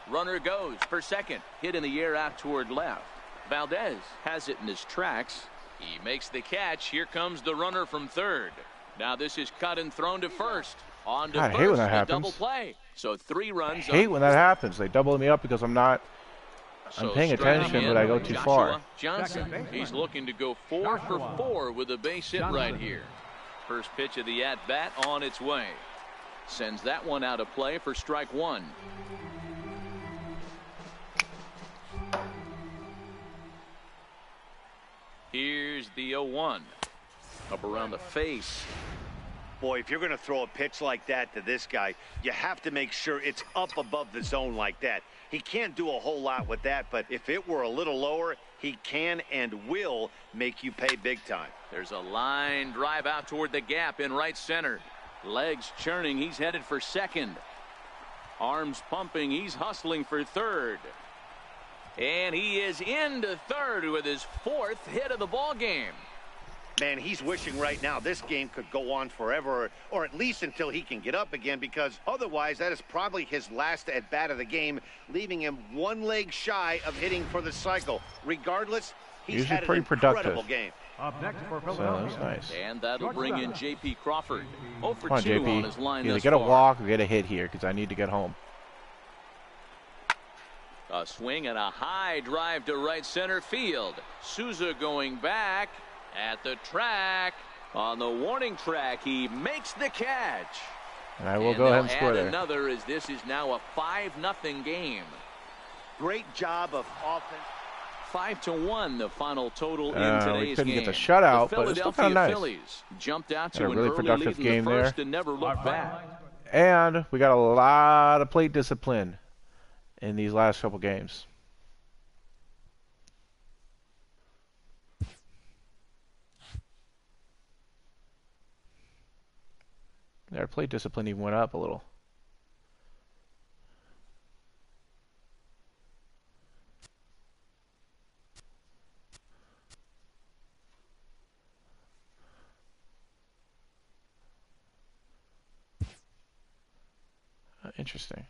Runner goes for second. Hit in the air out toward left. Valdez has it in his tracks. He makes the catch. Here comes the runner from third. Now this is cut and thrown to first. On to I hate when that first, happens. Double play. So 3 runs. I hate when that happens. They double me up because I'm paying attention, but I go too far. Johnson, he's looking to go 4 for 4 with a base hit right here. First pitch of the at-bat on its way. Sends that one out of play for strike 1. Here's the 0-1. Up around the face. Boy, if you're going to throw a pitch like that to this guy, you have to make sure it's up above the zone like that. He can't do a whole lot with that, but if it were a little lower, he can and will make you pay big time. There's a line drive out toward the gap in right center. Legs churning. He's headed for second. Arms pumping. He's hustling for third. And he is into third with his 4th hit of the ball game. Man, he's wishing right now this game could go on forever, or at least until he can get up again, because otherwise that is probably his last at-bat of the game, leaving him 1 leg shy of hitting for the cycle. Regardless, he's had an incredible game. Up next for Philadelphia. So that's nice. And that'll bring in J.P. Crawford. 0 for Come on, 2 JP. on his line Either thus get a far. walk or get a hit here, because I need to get home. A swing and a high drive to right center field. Souza going back at the track. On the warning track, he makes the catch. And I will go ahead and score there. Another, as this is now a 5-0 game. Great job of offense. 5-1 the final total in today's game. We couldn't get the shutout, but it's still kind of nice. Phillies jumped out to a really productive game there. And never looked back. And we got a lot of plate discipline in these last couple games. Their plate discipline even went up a little. Interesting.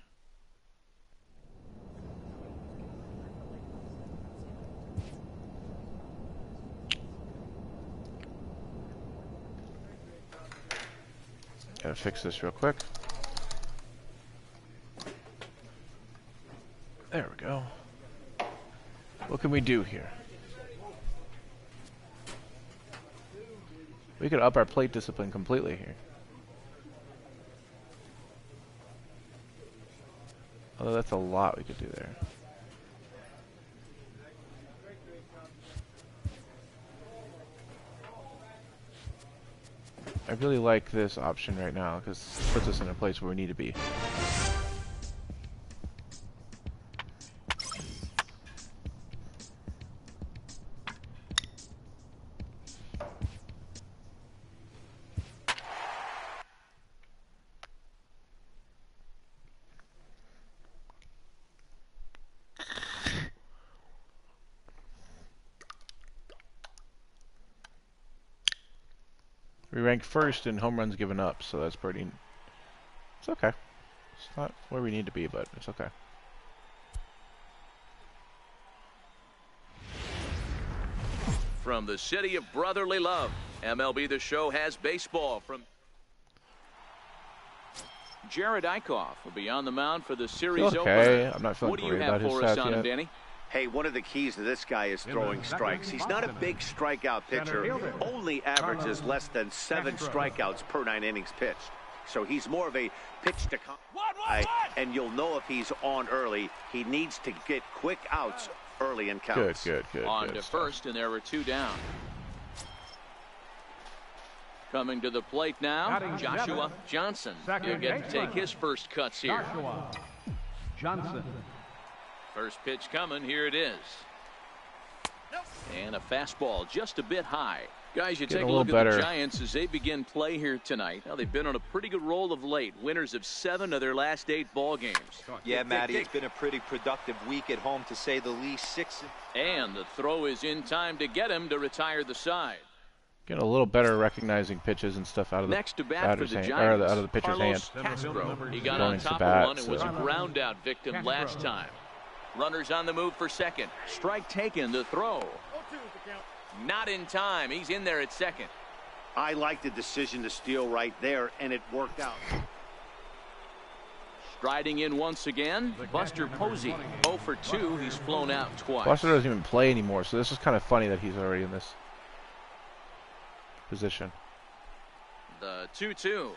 Gotta fix this real quick. There we go. What can we do here? We could up our plate discipline completely here. Although that's a lot we could do there. I really like this option right now because it puts us in a place where we need to be. We rank first in home runs given up, so that's pretty... It's okay. It's not where we need to be, but it's okay. From the city of brotherly love, MLB The Show has baseball from... Jared Eichhoff will be on the mound for the series opener. I'm not feeling what do you great have about for his us stats on him, yet. Danny? Hey, one of the keys to this guy is throwing strikes. He's not a big strikeout pitcher. Only averages less than 7 strikeouts per 9 innings pitched. So he's more of a pitch to come. And you'll know if he's on early. He needs to get quick outs early in counts. Good. On to first, and there were 2 down. Coming to the plate now, Joshua Johnson. He'll get to take his first cuts here. Joshua Johnson. First pitch coming. Here it is. And a fastball just a bit high. Guys, you take a look at the Giants as they begin play here tonight. Now, they've been on a pretty good roll of late. Winners of 7 of their last 8 ball games. Yeah, Matty, it's been a pretty productive week at home, to say the least. 6. And the throw is in time to get him to retire the side. Getting a little better recognizing pitches and stuff out of the next to bat for the hand, Giants, out of the pitcher's Carlos hand. Castro. He got on top of one and was a ground out victim last time. Runners on the move for second. Strike taken. The throw. Not in time. He's in there at second. I like the decision to steal right there, and it worked out. Striding in once again, Buster Posey. 0 for 2. He's flown out twice. Buster doesn't even play anymore, so this is kind of funny that he's already in this position. The 2-2.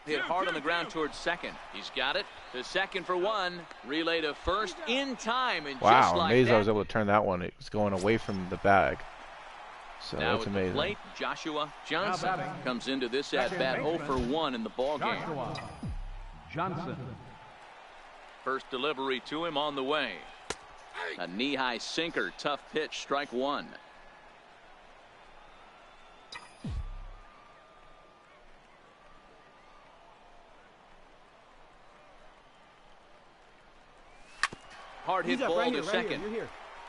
Hit hard on the ground towards second. He's got it. To second for 1. Relay to first in time. And wow, just like amazing that, I was able to turn that one. It was going away from the bag. So now that's amazing. The plate, Joshua Johnson comes into this at-bat 0 for 1 in the ballgame. Johnson. First delivery to him on the way. A knee-high sinker. Tough pitch. Strike 1. Hard hit ball to second.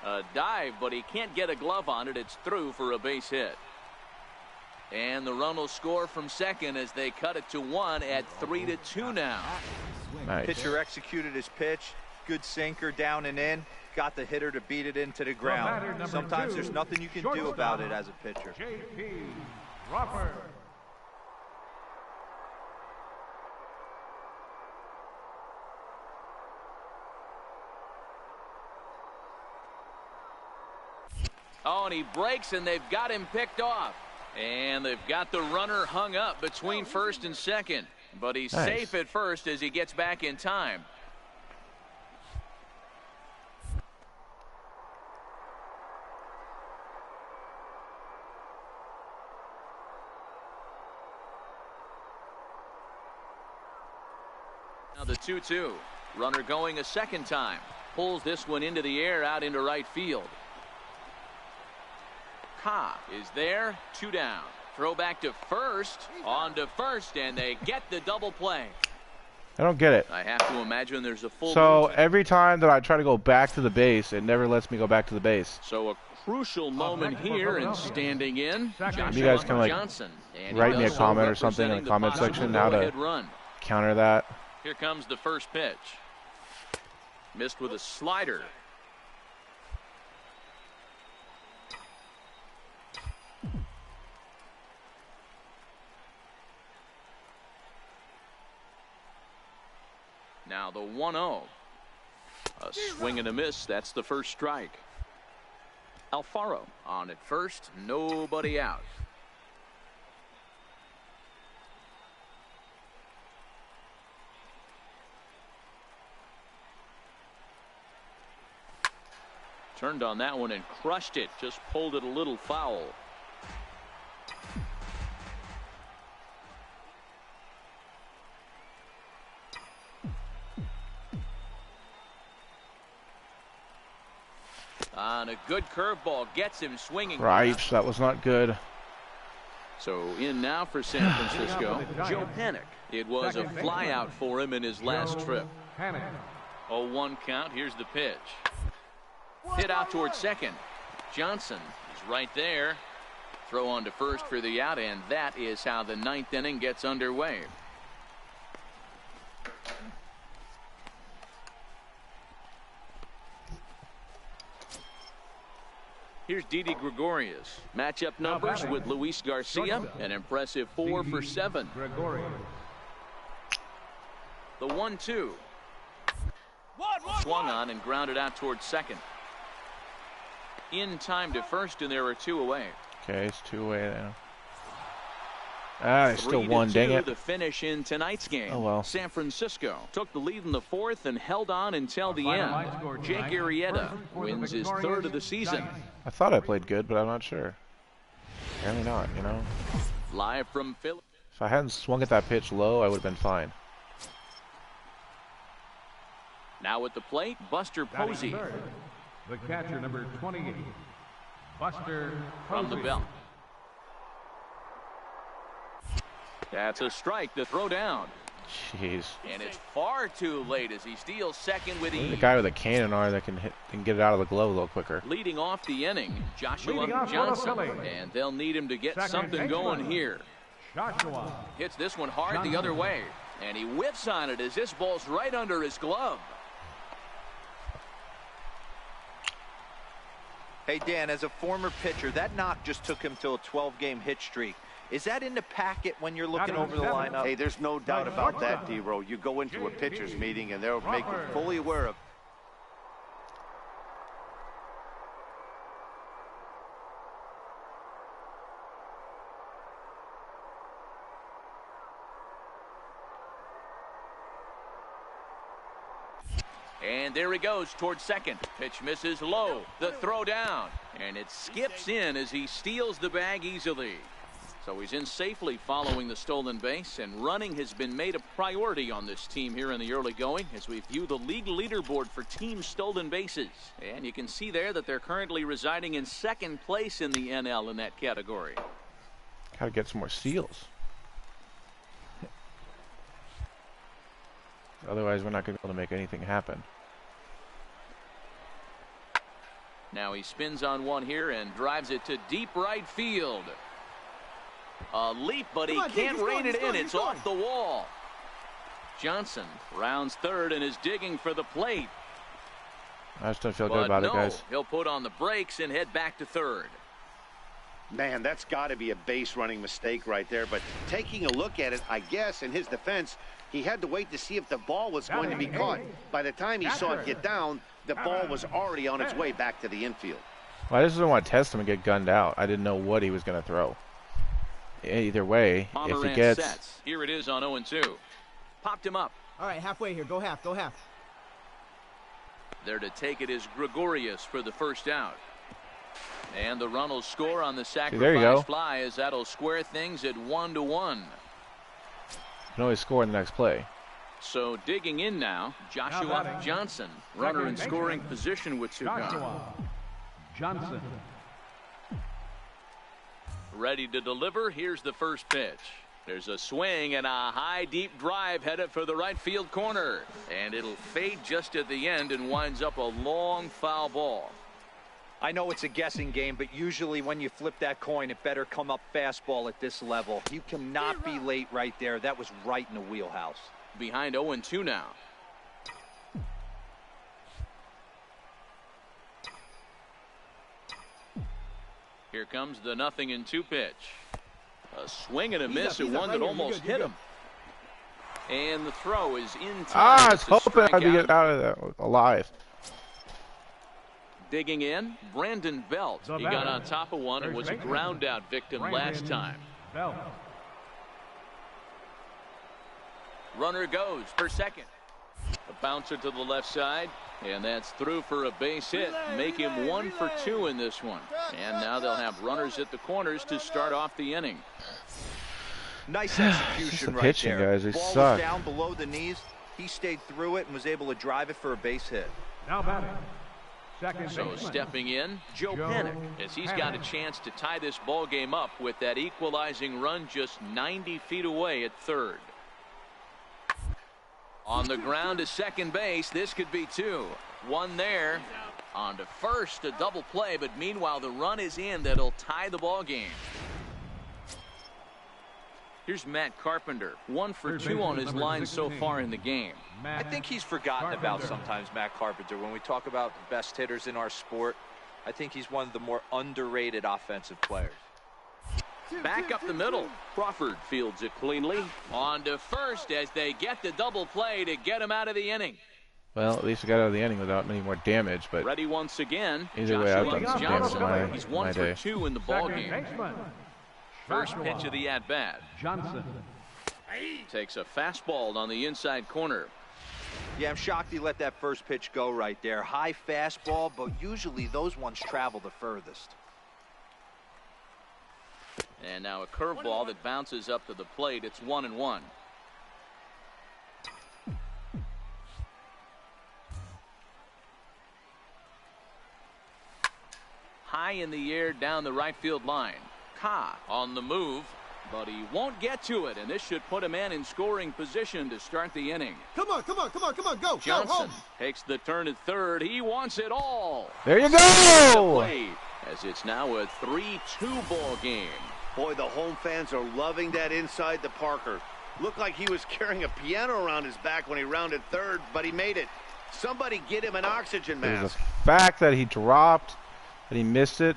A dive, but he can't get a glove on it. It's through for a base hit. And the run will score from second as they cut it to 1 at 3-2 now. Nice. Pitcher executed his pitch. Good sinker down and in. Got the hitter to beat it into the ground. Sometimes there's nothing you can do about it as a pitcher. J.P. Crawford. Oh, and he breaks, and they've got him picked off. And they've got the runner hung up between first and second. But he's safe at first as he gets back in time. Now the 2-2. Runner going a second time. Pulls this one into the air out into right field. Is there. 2 down. Throw back to first. On to first, and they get the double play. I don't get it. I have to imagine there's a full. So every time that I try to go back to the base, it never lets me go back to the base. So a crucial moment here, and standing in, You guys can like Johnson. write me a comment or something in the comment section how to counter that. Here comes the first pitch. Missed with a slider. Now the 1-0. A swing and a miss. That's the first strike. Alfaro on at first. Nobody out. Turned on that one and crushed it. Just pulled it a little foul. On a good curveball, gets him swinging. Right, that was not good. So in now for San Francisco, Joe Panik. It was a flyout for him in his last trip. 0-1 count. Here's the pitch. Hit out towards second. Johnson is right there. Throw on to first for the out, and that is how the 9th inning gets underway. Here's Didi Gregorius. Matchup numbers with Luis Garcia, an impressive 4 for 7. The 1-2. Swung on and grounded out towards second. In time to first, and there are 2 away. Okay, it's 2 away now. Ah, it's still 1, dang it. The finish in tonight's game. Oh well. San Francisco took the lead in the 4th and held on until the end. Jake Arrieta wins his 3rd of the season. I thought I played good, but I'm not sure. Apparently not, you know. Live from Philly. If I hadn't swung at that pitch low, I would have been fine. Now at the plate, Buster Posey. The catcher, number 28, Buster From the belt. That's a strike to throw down. Jeez. And it's far too late as he steals second with ease. The guy with a cannon arm that can get it out of the glove a little quicker. Leading off the inning, Joshua Johnson. And they'll need him to get something going here. Joshua hits this one hard the other way. And he whiffs on it as this ball's right under his glove. Hey, Dan, as a former pitcher, that knock just took him to a 12-game hit streak. Is that in the packet when you're looking over the lineup? Hey, there's no doubt about that, D-Row. You go into a pitcher's meeting, and they'll make you fully aware of. And there he goes towards second. Pitch misses low. The throw down. And it skips in as he steals the bag easily. So he's in safely following the stolen base, and running has been made a priority on this team here in the early going as we view the league leaderboard for team stolen bases. And you can see there that they're currently residing in 2nd place in the NL in that category. Gotta get some more steals. Otherwise, we're not going to be able to make anything happen. Now he spins on one here and drives it to deep right field. A leap, but he can't rein it in. It's off the wall. Johnson rounds 3rd and is digging for the plate. I just don't feel good about it, guys. He'll put on the brakes and head back to 3rd. Man, that's got to be a base running mistake right there. But taking a look at it, I guess, in his defense, he had to wait to see if the ball was going to be caught. By the time he saw it get down, the ball was already on its way back to the infield. Well, I just didn't want to test him and get gunned out. I didn't know what he was going to throw. Either way, if he gets... Sets. Here it is on 0-2. Popped him up. All right, halfway here. Go half. Go half. There to take it is Gregorius for the first out. And the run will score on the sacrifice fly as that'll square things at 1-1. You can always score in the next play. So digging in now, Joshua Johnson, runner in scoring position with 2 gone. Johnson. Ready to deliver. Here's the first pitch. There's a swing and a high deep drive headed for the right field corner. And it'll fade just at the end and winds up a long foul ball. I know it's a guessing game, but usually when you flip that coin, it better come up fastball at this level. You cannot be late right there. That was right in the wheelhouse. Behind 0-2 now. Here comes the 0-2 pitch. A swing and a miss at one that almost hit him. And the throw is in time. I was hoping I'd get out of there alive. Digging in, Brandon Belt. He got on top of one and was a ground out victim last time. Runner goes for second. A bouncer to the left side, and that's through for a base hit. Make him 1 for 2 in this one. And now they'll have runners at the corners to start off the inning. Nice execution right pitching, there. Guys, they Ball suck. was down below the knees. He stayed through it and was able to drive it for a base hit. Now batting. So stepping in, Joe Pennick, as he's got a chance to tie this ball game up with that equalizing run just 90 feet away at 3rd. On the ground to second base, this could be 2. 1 there. On to first, a double play, but meanwhile the run is in that'll tie the ball game. Here's Matt Carpenter, 1 for 2 on his line so far in the game. I think he's forgotten about sometimes, Matt Carpenter. When we talk about the best hitters in our sport, I think he's one of the more underrated offensive players. Back up the middle. Crawford fields it cleanly. On to first as they get the double play to get him out of the inning. Well, at least we got out of the inning without any more damage. But ready once again. Either way, I've done some damage in my He's 1 for 2 in the ball game. First pitch of the at-bat. Johnson takes a fastball on the inside corner. Yeah, I'm shocked he let that first pitch go right there. High fastball, but usually those ones travel the furthest. And now a curveball that bounces up to the plate. It's 1-1. High in the air down the right field line. Ka on the move, but he won't get to it, and this should put a man in scoring position to start the inning. Come on, go. Johnson takes the turn at third. He wants it all. There you go. As it's now a 3-2 ball game. Boy, the home fans are loving that inside to Parker. Looked like he was carrying a piano around his back when he rounded third, but he made it. Somebody get him an oxygen mask. There's the fact that he dropped, that he missed it,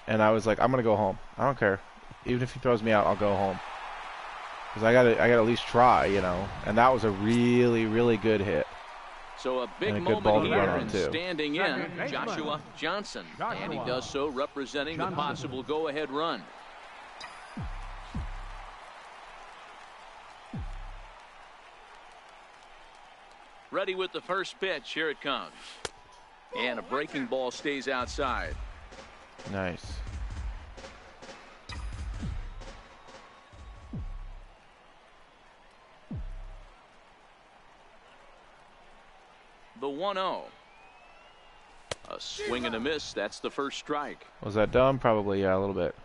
and I was like, I'm gonna go home. I don't care. Even if he throws me out, I'll go home. Because I gotta at least try, you know. And that was a really, really good hit. So a big moment here, and standing in, Joshua Johnson. And he does so representing the possible go-ahead run. Ready with the first pitch. Here it comes. And a breaking ball stays outside. Nice. The 1-0. A swing and a miss. That's the first strike. Was that dumb? Probably, yeah, a little bit.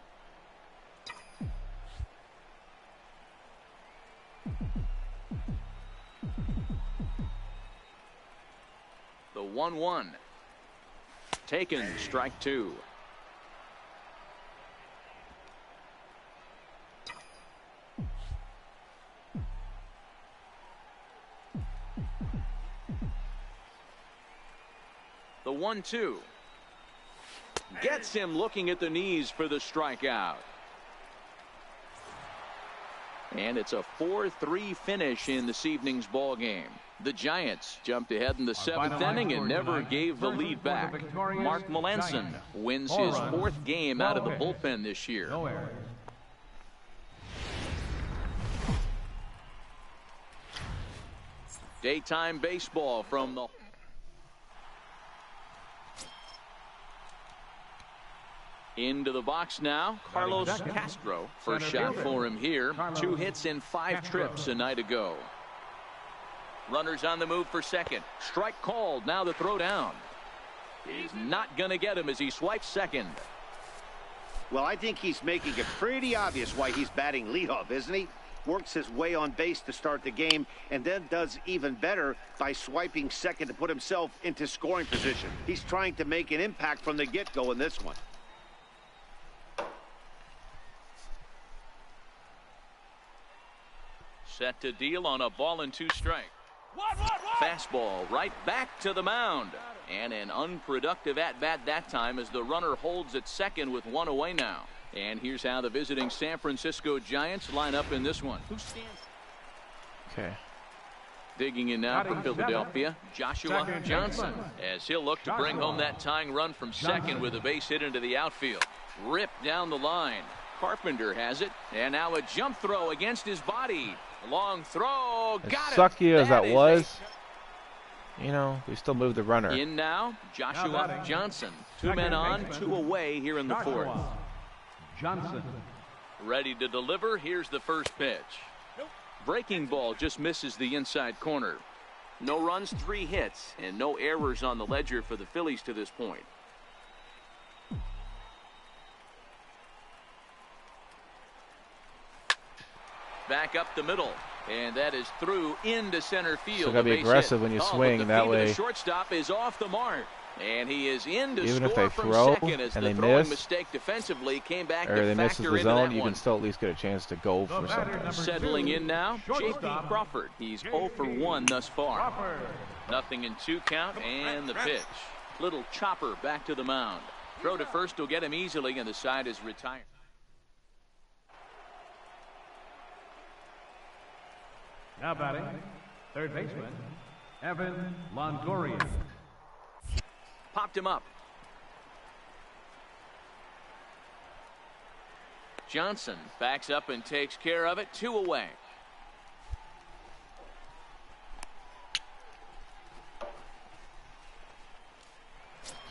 The 1-1. Taken, strike 2. The 1-2. Gets him looking at the knees for the strikeout. And it's a 4-3 finish in this evening's ball game. The Giants jumped ahead in the 7th inning and never gave the lead back. Mark Melanson wins his 4th game out of the bullpen this year. Daytime baseball from the into the box now. Carlos Castro, first shot for him here. 2 hits in 5 trips a night ago. Runners on the move for second. Strike called. Now the throw down. He's not going to get him as he swipes second. Well, I think he's making it pretty obvious why he's batting leadoff, isn't he? Works his way on base to start the game and then does even better by swiping second to put himself into scoring position. He's trying to make an impact from the get-go in this one. Set to deal on a ball and 2 strikes. Fastball right back to the mound. And an unproductive at-bat that time as the runner holds at second with 1 away now. And here's how the visiting San Francisco Giants line up in this one. Who stands? Okay. Digging in now for Philadelphia, Joshua Johnson, as he'll look to bring home that tying run from second with a base hit into the outfield. Ripped down the line. Carpenter has it, and now a jump throw against his body. Long throw, got it. As sucky as that was, you know, we still moved the runner. In now, Joshua Johnson. 2 men on, 2 away here in the 4th. Johnson. Ready to deliver. Here's the first pitch. Breaking ball just misses the inside corner. No runs, 3 hits, and no errors on the ledger for the Phillies to this point. Back up the middle, and that is through into center field. So gotta be aggressive when you swing that way. The shortstop is off the mark. And he is in to even score if they from throw second as and the they throwing miss, mistake defensively came back or to they miss factor the into zone, that you one. can still at least get a chance to go for something. Settling in now, J.P. Crawford. He's 0 for 1 thus far. 0-2 count and the pitch. Little chopper back to the mound. Throw to first will get him easily, and the side is retired. Now batting, third baseman, Evan Longoria. Popped him up. Johnson backs up and takes care of it. 2 away.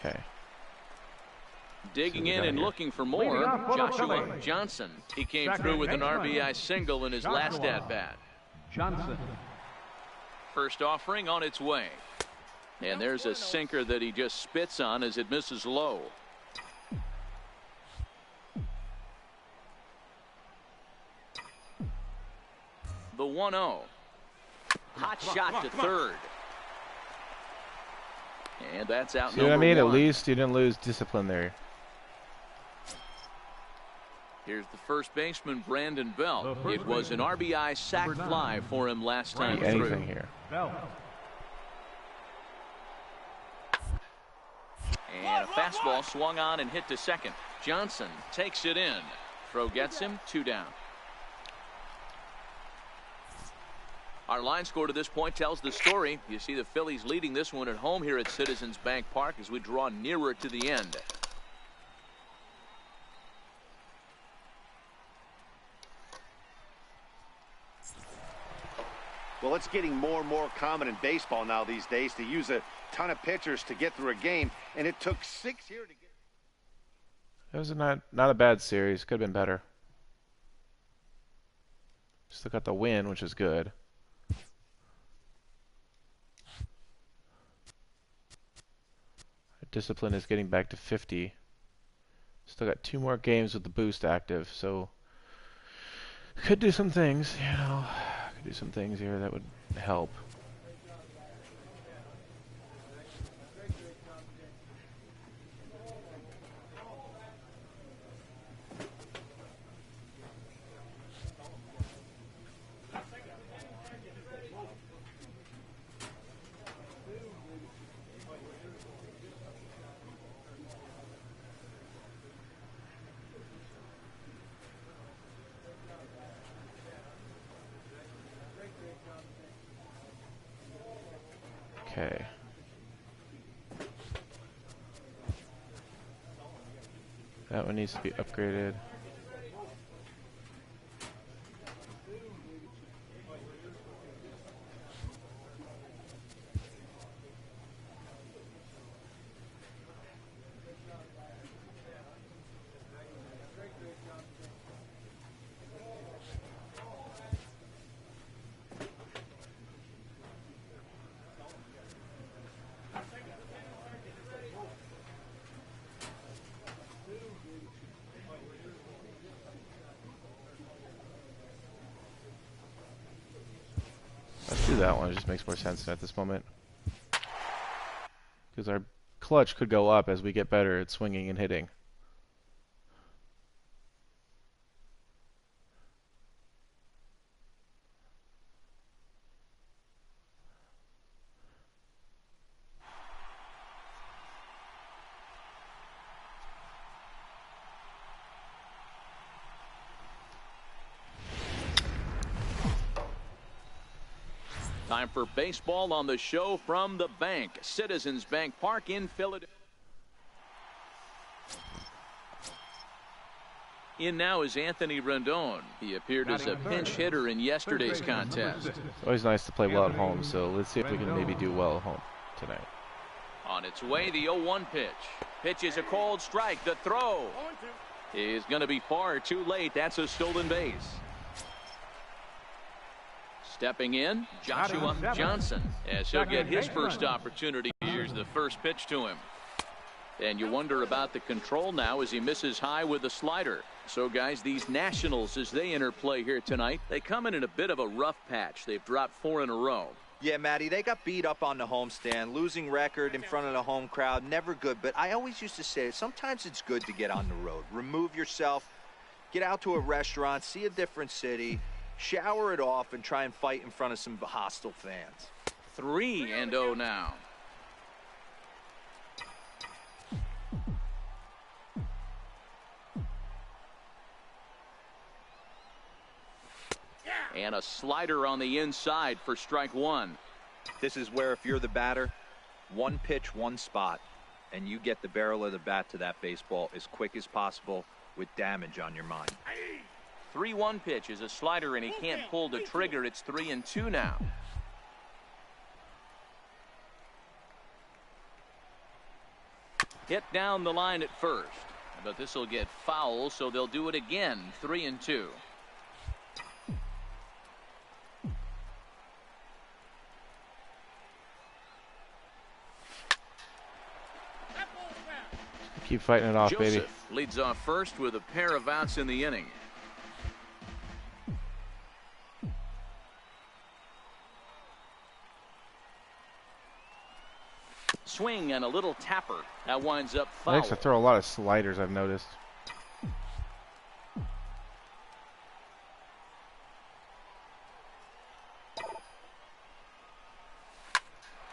Okay. Digging in and looking for more, Joshua Johnson. He came through with an RBI single in his last at-bat. Johnson. First offering on its way. And there's a sinker that he just spits on as it misses low. The 1-0. Hot shot to third. And that's out. See what I mean? At least you didn't lose discipline there. Here's the first baseman, Brandon Belt. It was an RBI sac fly for him last time through. Anything here. And a fastball swung on and hit to second. Johnson takes it in. Throw gets him, 2 down. Our line score to this point tells the story. You see the Phillies leading this one at home here at Citizens Bank Park as we draw nearer to the end. Well, it's getting more and more common in baseball now these days to use a ton of pitchers to get through a game, and it took 6 here to get. It was not a bad series. Could have been better. Still got the win, which is good. Discipline is getting back to 50. Still got 2 more games with the boost active, so could do some things, you know. Could do some things here that would help. Okay. That one needs to be upgraded. Let's do that one. It just makes more sense at this moment. Because our clutch could go up as we get better at swinging and hitting. Time for baseball on the show from the bank. Citizens Bank Park in Philadelphia. In now is Anthony Rendon. He appeared as a pinch hitter in yesterday's contest. It's always nice to play well at home, so let's see if we can maybe do well at home tonight. On its way, the 0-1 pitch. Pitch is a called strike. The throw is going to be far too late. That's a stolen base. Stepping in, Joshua Johnson, as he'll get his first opportunity. Here's the first pitch to him. And you wonder about the control now as he misses high with a slider. So, guys, these Nationals, as they interplay here tonight, they come in a bit of a rough patch. They've dropped 4 in a row. Yeah, Matty, they got beat up on the homestand. Losing record in front of the home crowd, never good. But I always used to say, sometimes it's good to get on the road. Remove yourself, get out to a restaurant, see a different city, shower it off, and try and fight in front of some hostile fans. 3-0 now. And a slider on the inside for strike one. This is where, if you're the batter, one pitch, one spot, and you get the barrel of the bat to that baseball as quick as possible with damage on your mind. 3-1 pitch is a slider, and he can't pull the trigger. It's 3-2 now. Hit down the line at first, but this will get foul, so they'll do it again. 3-2. Keep fighting it off, Joseph baby. Leads off first with a pair of outs in the inning. Swing and a little tapper. That winds up foul. I like to throw a lot of sliders, I've noticed.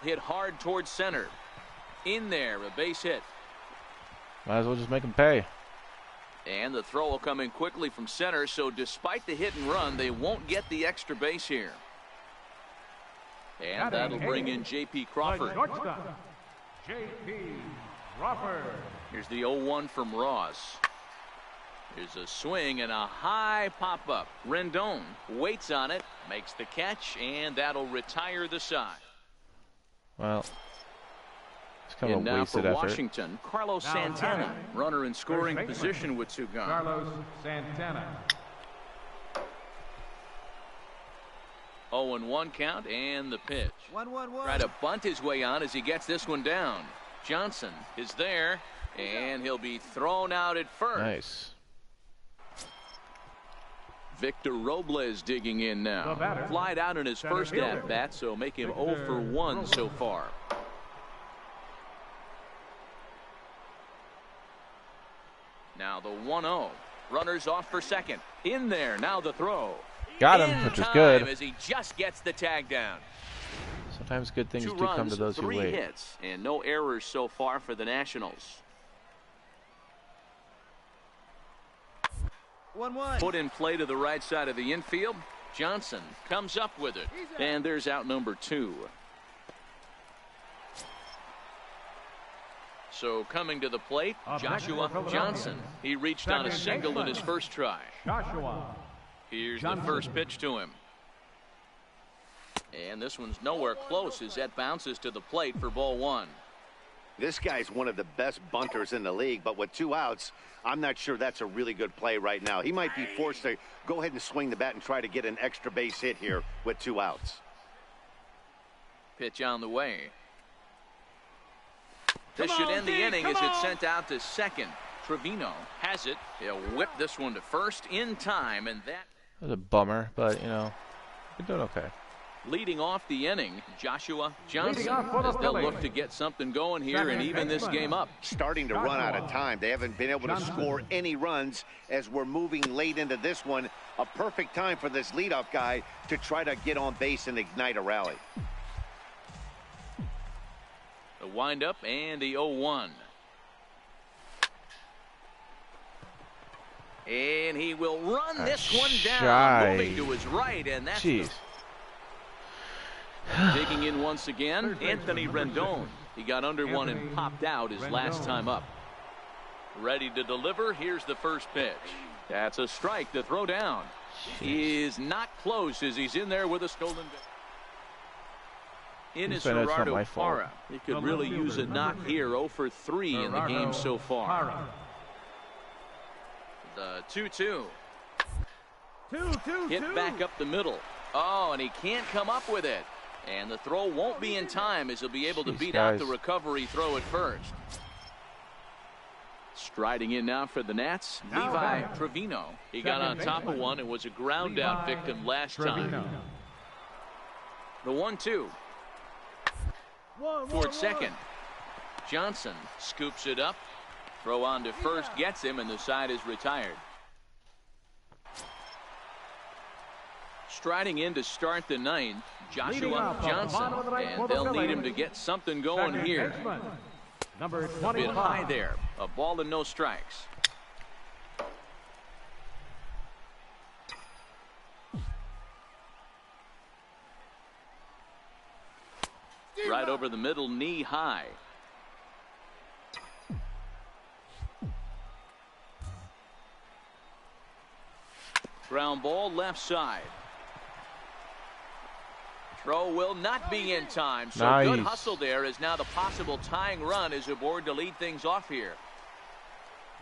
Hit hard towards center. In there, a base hit. Might as well just make them pay. And the throw will come in quickly from center, so despite the hit and run, they won't get the extra base here. And that'll bring in J.P. Crawford. J.P. Crawford. Here's the 0-1 from Ross. Here's a swing and a high pop-up. Rendon waits on it, makes the catch, and that'll retire the side. Well, it's kind of and a now wasted for effort. Washington, Carlos Santana, runner in scoring position with two gone. Carlos Santana. 0-1 count and the pitch. 1-1-1. Try to bunt his way on as he gets this one down. Johnson is there, and he'll be thrown out at first. Nice. Victor Robles digging in now. Flied out in his first at-bat, so make him 0 for 1 so far. Now the 1-0. Runners off for second. In there, now the throw. Got him, which is good. As he just gets the tag down. Sometimes good things Two do runs, come to those who 3 wait. hits, and no errors so far for the Nationals. 1-1. Put in play to the right side of the infield. Johnson comes up with it. And there's out number 2. So coming to the plate, Joshua Johnson. He reached on a single in his first try. Joshua. Here's the first pitch to him. And this one's nowhere close as that bounces to the plate for ball 1. This guy's one of the best bunters in the league, but with 2 outs, I'm not sure that's a really good play right now. He might be forced to go ahead and swing the bat and try to get an extra base hit here with 2 outs. Pitch on the way. This should end the inning as it's sent out to second. Trevino has it. He'll whip this one to first in time, and that was a bummer, but, you know, we're doing okay. Leading off the inning, Joshua Johnson, as they'll look to get something going here and even this game up. Starting to run out of time. They haven't been able to score any runs as we're moving late into this one. A perfect time for this leadoff guy to try to get on base and ignite a rally. The windup and the 0-1. And he will run this one down, moving to his right, and that's digging in once again, Anthony Rendon. He got under one and popped out his last time up. Ready to deliver. Here's the first pitch. That's a strike to throw down. He is not close as he's in there with a stolen base. In is Gerardo Parra. He could really use a knock here. 0 for 3 in the game so far. The 2-2. Hit back up the middle. Oh, and he can't come up with it. And the throw won't be in time as he'll be able to beat out the recovery throw at first. Striding in now for the Nats, Levi Trevino. He got on top of one and was a ground out victim last time. The 1-2. Towards second. Johnson scoops it up. Throw on to first gets him, and the side is retired. Striding in to start the ninth, Joshua Johnson, and they'll need him to get something going here. Number A bit high there. A ball and no strikes. Right over the middle, knee high. Ground ball left side. Throw will not be in time. So nice. Good hustle there, as now the possible tying run is aboard to lead things off here.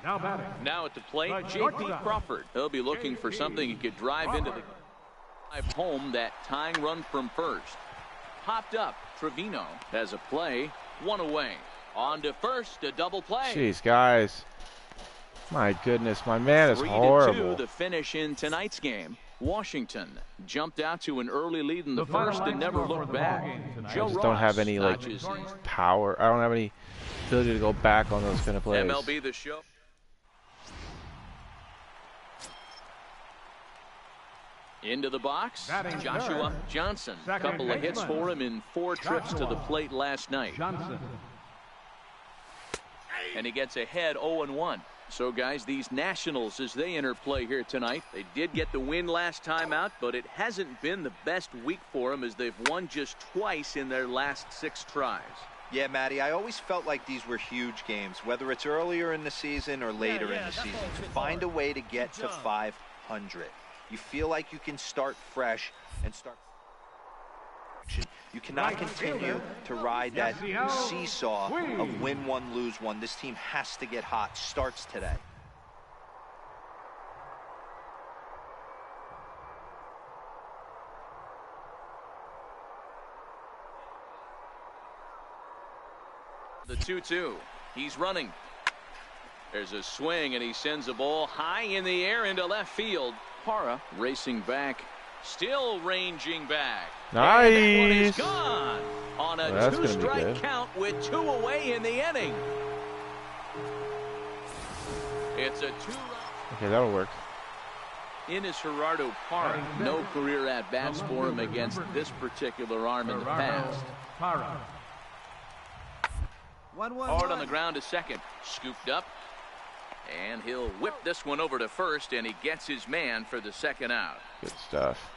Now batting. Now at the plate, J.P. Crawford. He'll be looking for something he could drive into the drive home. That tying run from first. Popped up. Trevino has a play. One away. On to first, a double play. Jeez, guys. My goodness, my man is horrible. 3-2 the finish in tonight's game. Washington jumped out to an early lead in the first and never looked back. I just don't have any like power. I don't have any ability to go back on those kind of plays. MLB The Show. Into the box, Joshua Johnson. A couple of hits for him in 4 trips to the plate last night. And he gets ahead 0-1. So, guys, these Nationals, as they enter play here tonight, they did get the win last time out, but it hasn't been the best week for them, as they've won just twice in their last 6 tries. Yeah, Matty, I always felt like these were huge games, whether it's earlier in the season or later in the season. Find a way to get to 500. You feel like you can start fresh and start. You cannot continue to ride that seesaw of win one, lose one. This team has to get hot. Starts today. The 2-2. He's running. There's a swing, and he sends a ball high in the air into left field. Parra racing back. Still ranging back. Nice. And that one is gone on a 2-strike count with 2 away in the inning. It's a 2-run. Okay, that'll work. In is Gerardo Parra. No career at-bats for him against this particular arm in the past. Hard on the ground to second. Scooped up. And he'll whip this one over to first, and he gets his man for the second out. Good stuff.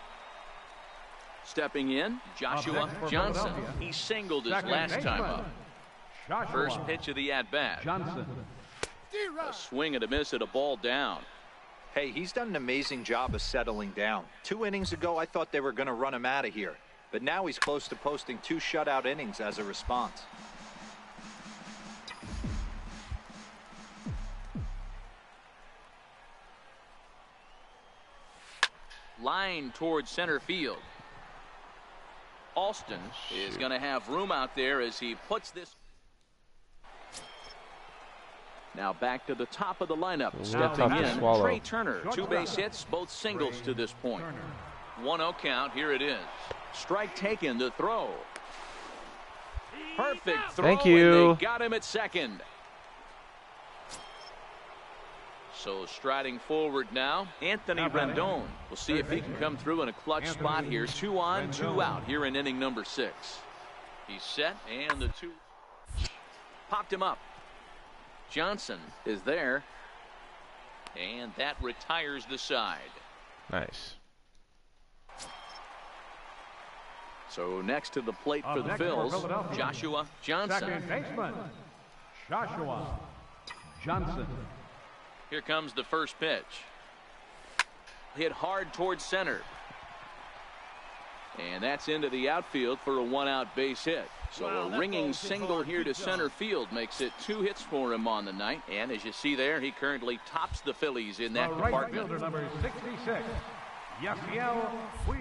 Stepping in, Joshua Johnson. He singled his last time up. First pitch of the at-bat. A swing and a miss at a ball down. Hey, he's done an amazing job of settling down. 2 innings ago, I thought they were going to run him out of here. But now he's close to posting 2 shutout innings as a response. Line towards center field. Alston is going to have room out there as he puts this. Now back to the top of the lineup. Stepping in, Trey Turner. 2 base hits, both singles to this point. 1-0 count. Here it is. Strike taken, the throw. Perfect throw. Thank you. And they got him at second. So striding forward now, Anthony Rendon. We'll see if he can come through in a clutch spot here. 2 on, 2 out here in inning number 6. He's set, and the 2 popped him up. Johnson is there, and that retires the side. Nice. So next to the plate for the Phils, Joshua Johnson. Second baseman, Joshua Johnson. Here comes the first pitch. Hit hard towards center. And that's into the outfield for a 1-out base hit. So a ringing single here to center field makes it 2 hits for him on the night. And as you see there, he currently tops the Phillies in that department. Right fielder number 66, Yasiel Puig.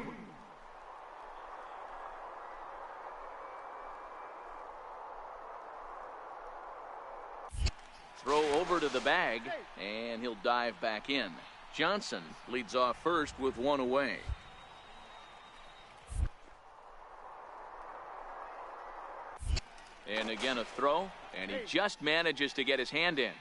Throw over to the bag, and he'll dive back in. Johnson leads off first with 1 away. And again a throw, and he just manages to get his hand in.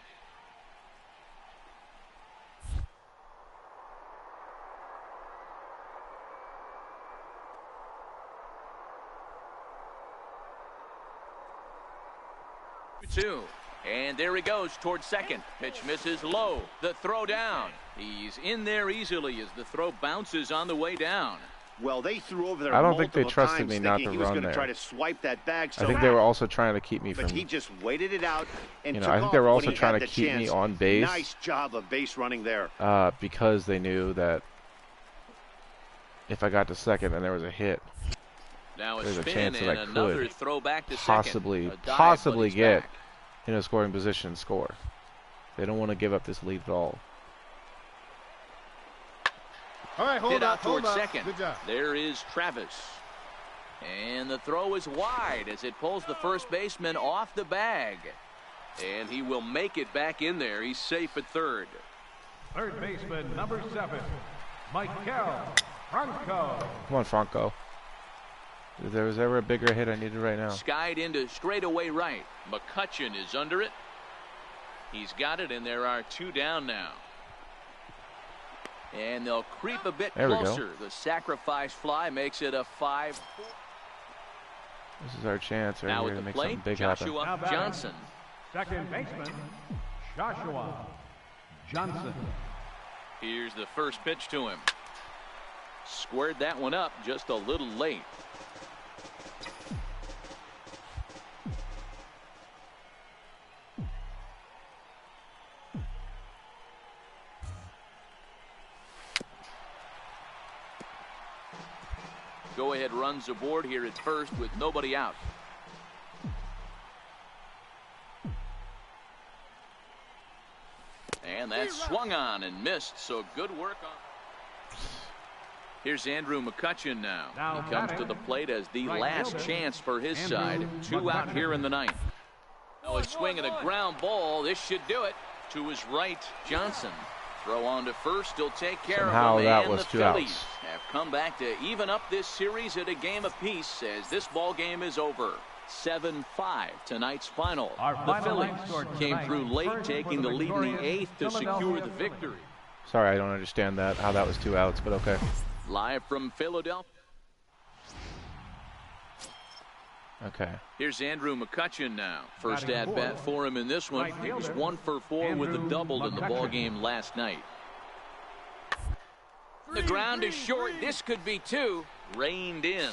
Two. And there he goes towards second. Pitch misses low. The throw down. He's in there easily as the throw bounces on the way down. Well, they threw over there. I don't think they trusted me not to run there. Try to swipe that bag. I think they were also trying to keep me from. But he just waited it out and took I think they were also trying to keep chance. me on base. Nice job of base running there. Because they knew that if I got to second and there was a hit, now there's a chance that I could throw back to possibly get in a scoring position and score. They don't want to give up this lead at all. All right, hold up, towards second. There is Travis. And the throw is wide as it pulls the first baseman off the bag. And he will make it back in there. He's safe at third. Third baseman, number 7, Michael Franco. Come on, Franco. If there was ever a bigger hit I needed right now. Skied into straightaway right. McCutcheon is under it. He's got it, and there are 2 down now. And they'll creep a bit closer. The sacrifice fly makes it a 5-4. This is our chance right now here at to the make plate, something big Joshua happen. Johnson. Second baseman, Joshua Johnson. Here's the first pitch to him. Squared that one up just a little late. Go-ahead runs aboard here at first with nobody out. And that swung on and missed, so good work on. Here's Andrew McCutcheon now. He comes to the plate as the last chance for his side. 2 out here in the ninth. Oh, a swing and a ground ball. This should do it. To his right, Johnson. Throw on to first. He'll take care of him. That and was the 2 Phillies outs. have come back to even up this series at a game apiece as this ball game is over. 7-5 tonight's final. The Phillies came through late, taking the lead in the 8th to secure the victory. Sorry, I don't understand that, how that was 2 outs, but okay. Live from Philadelphia. Okay. Here's Andrew McCutcheon now. First at bat for him in this one. He was 1 for 4 with a double in the ball game last night. The ground is short. This could be 2. Reined in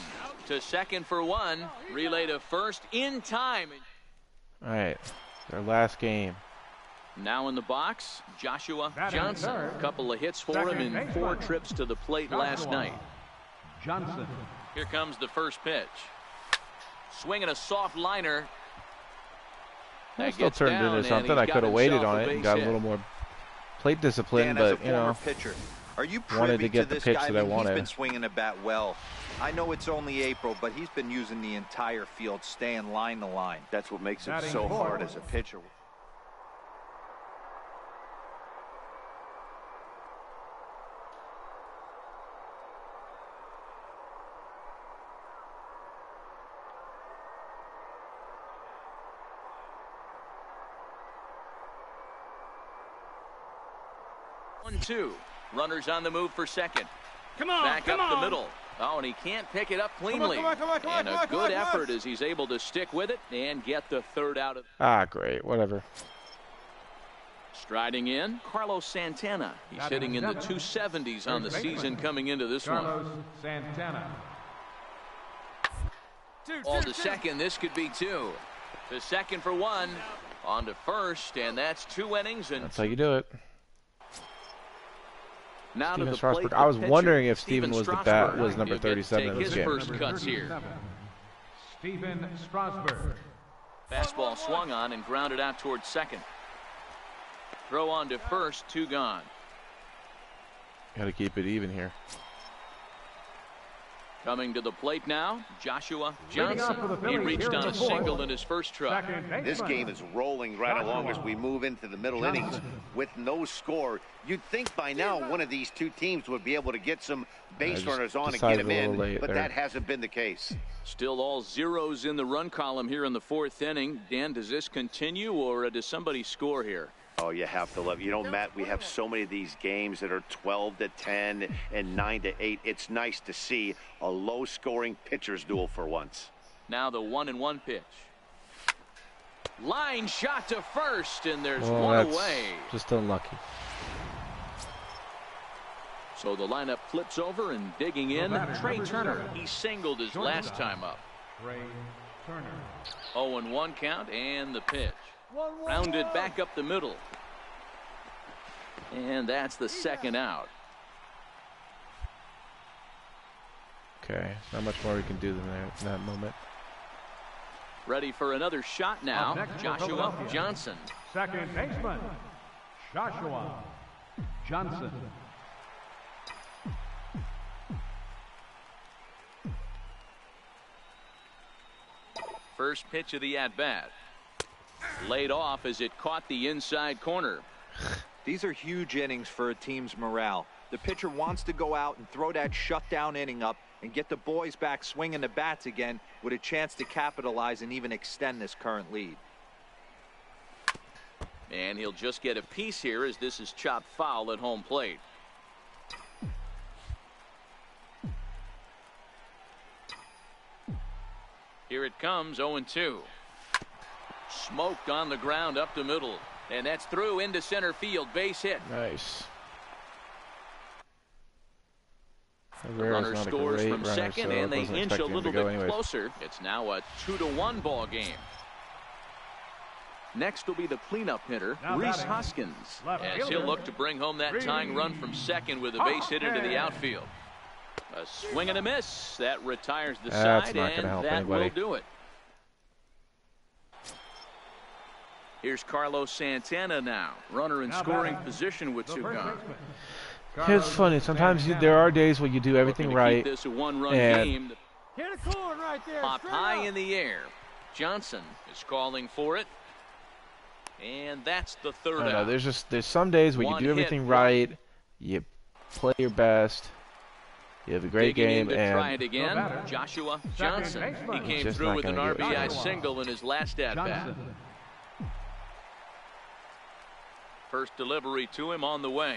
to second for 1. Relay to first in time. All right. Their last game. Now in the box, Joshua Johnson. A couple of hits for him in 4 trips to the plate last night. Johnson. Here comes the first pitch. Swinging a soft liner. That still turned into something. I could have waited on it and got a little more plate discipline, but you know, pitcher, are you wanted to get the pitch that I wanted. He's been swinging the bat well. I know it's only April, but he's been using the entire field, staying line to line. That's what makes it so hard as a pitcher. Two runners on the move for second. Come on, back up the middle. Oh, and he can't pick it up cleanly. And a good effort as he's able to stick with it and get the third out of. Ah, great, whatever. Striding in, Carlos Santana. He's hitting in the 270s on the season coming into this one. Santana. All to second. This could be 2. To second for 1. On to first, and that's 2 innings. And that's how you do it. Now Steven to the Strasburg. plate, I was wondering if Steven Steven was Strasburg. was number 37 in this game. First cuts here. Steven Strasburg. Fastball swung on and grounded out towards second. Throw on to first, 2 gone. Got to keep it even here. Coming to the plate now, Joshua Johnson. He reached on a single in his first try. This game is rolling right along as we move into the middle innings with no score. You'd think by now one of these two teams would be able to get some base runners on and get them in, but that hasn't been the case. Still all zeros in the run column here in the 4th inning. Dan, does this continue, or does somebody score here? Oh, you have to love it. You know, Matt, we have so many of these games that are 12-10 and 9-8. It's nice to see a low-scoring pitcher's duel for once. Now the 1-1 pitch. Line shot to first, and there's one away. Just unlucky. So the lineup flips over, and digging in, Trey Turner. He singled his last time up. Trey Turner. 0-1 count, and the pitch. Rounded back up the middle. And that's the second out. Okay, not much more we can do than that in that moment. Ready for another shot now, Joshua Johnson. Second baseman, Joshua Johnson. First pitch of the at-bat. Laid off as it caught the inside corner. These are huge innings for a team's morale. The pitcher wants to go out and throw that shutdown inning up and get the boys back swinging the bats again with a chance to capitalize and even extend this current lead. And he'll just get a piece here as this is chopped foul at home plate. Here it comes, 0-2. Smoked on the ground up the middle, and that's through into center field. Base hit. Nice. The runner scores from second, and they inch a little bit closer. It's now a 2-1 ball game. Next will be the cleanup hitter, Reese Hoskins, as he'll look to bring home that tying run from second with a base hit into the outfield. A swing and a miss. That retires the side, and that will do it. Here's Carlos Santana now, runner in scoring position with two gone. It's funny. Sometimes there are days where you do everything right, this a one-run game. Hit a corn right there. Popped high in the air. Johnson is calling for it, and that's the third out. There's some days where you do everything right, you play your best, you have a great game, and try it again. Joshua Johnson. He came through with an RBI single in his last at-bat. First delivery to him on the way.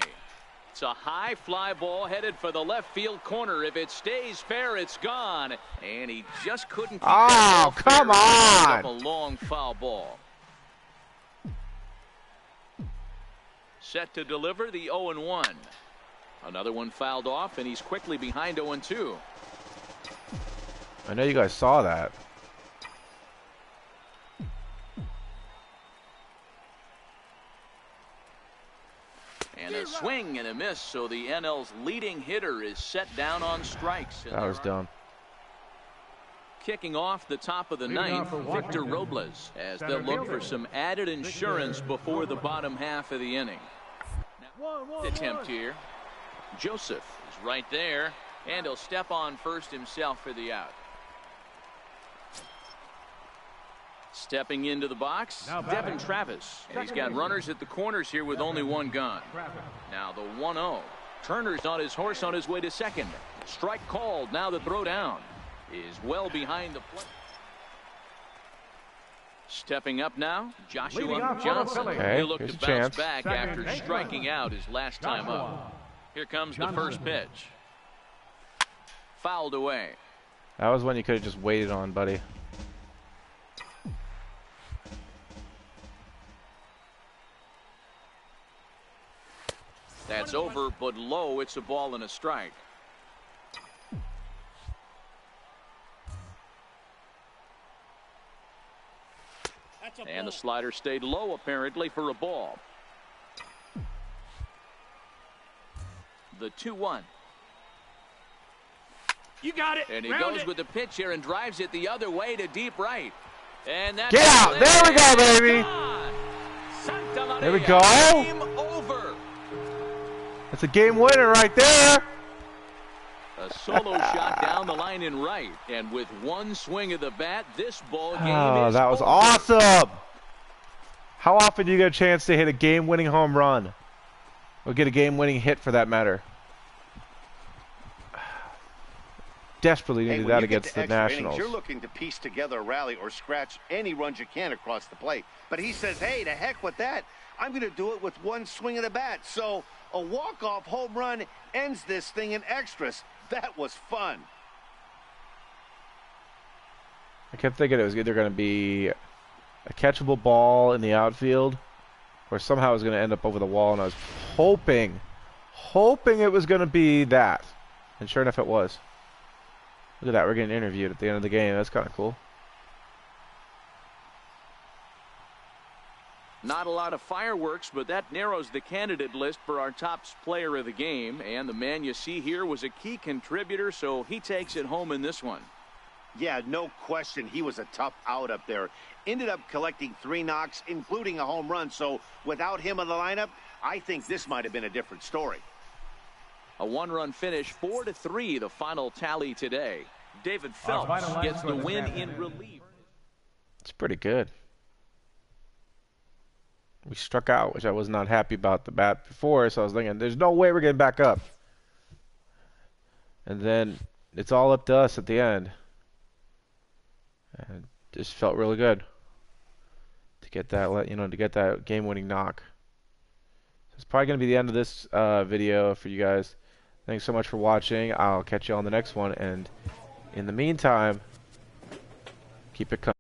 It's a high fly ball headed for the left field corner. If it stays fair, it's gone. And he just couldn't keep oh, come on! A long foul ball. Set to deliver the 0-1. Another one fouled off, and he's quickly behind 0-2. I know you guys saw that. And a swing and a miss, so the NL's leading hitter is set down on strikes. That was dumb. Kicking off the top of the ninth, Victor Robles, as they'll look for some added insurance before the bottom half of the inning. Now, attempt here. Joseph is right there, and he'll step on first himself for the out. Stepping into the box, Devin Travis. And he's got runners at the corners here with only one gone. Now the 1-0. Turner's on his horse on his way to second. Strike called. Now the throw down is well behind the plate. Stepping up now, Joshua Johnson. He'll look to bounce back after striking out his last time up. Here comes the first pitch. Fouled away. That was one you could have just waited on, buddy. That's over, but low. It's a ball and a strike. And the slider stayed low, apparently, for a ball. The 2-1. You got it. And he goes with the pitch here and drives it the other way to deep right. And that's get out. There we go, baby. There we go. Game over. That's a game winner right there. A solo shot down the line in right. And with one swing of the bat, this ball game is that was over. awesome! How often do you get a chance to hit a game-winning home run? Or get a game-winning hit, for that matter? Desperately needed that against the Nationals. You're looking to piece together a rally or scratch any runs you can across the plate. But he says, hey, to heck with that. I'm going to do it with one swing of the bat. So a walk-off home run ends this thing in extras. That was fun. I kept thinking it was either going to be a catchable ball in the outfield or somehow it was going to end up over the wall, and I was hoping it was going to be that. And sure enough, it was. Look at that, we're getting interviewed at the end of the game. That's kind of cool. Not a lot of fireworks, but that narrows the candidate list for our top player of the game. And the man you see here was a key contributor, so he takes it home in this one. Yeah, no question. He was a tough out up there. Ended up collecting 3 knocks, including a home run. So without him in the lineup, I think this might have been a different story. A 1-run finish, 4-3, the final tally today. David Phelps gets the win in relief. It's pretty good. We struck out, which I was not happy about the bat before, so I was thinking, there's no way we're getting back up. And then it's all up to us at the end. And it just felt really good to get that, to get that game-winning knock. So it's probably going to be the end of this video for you guys. Thanks so much for watching. I'll catch you on the next one, and in the meantime, keep it coming.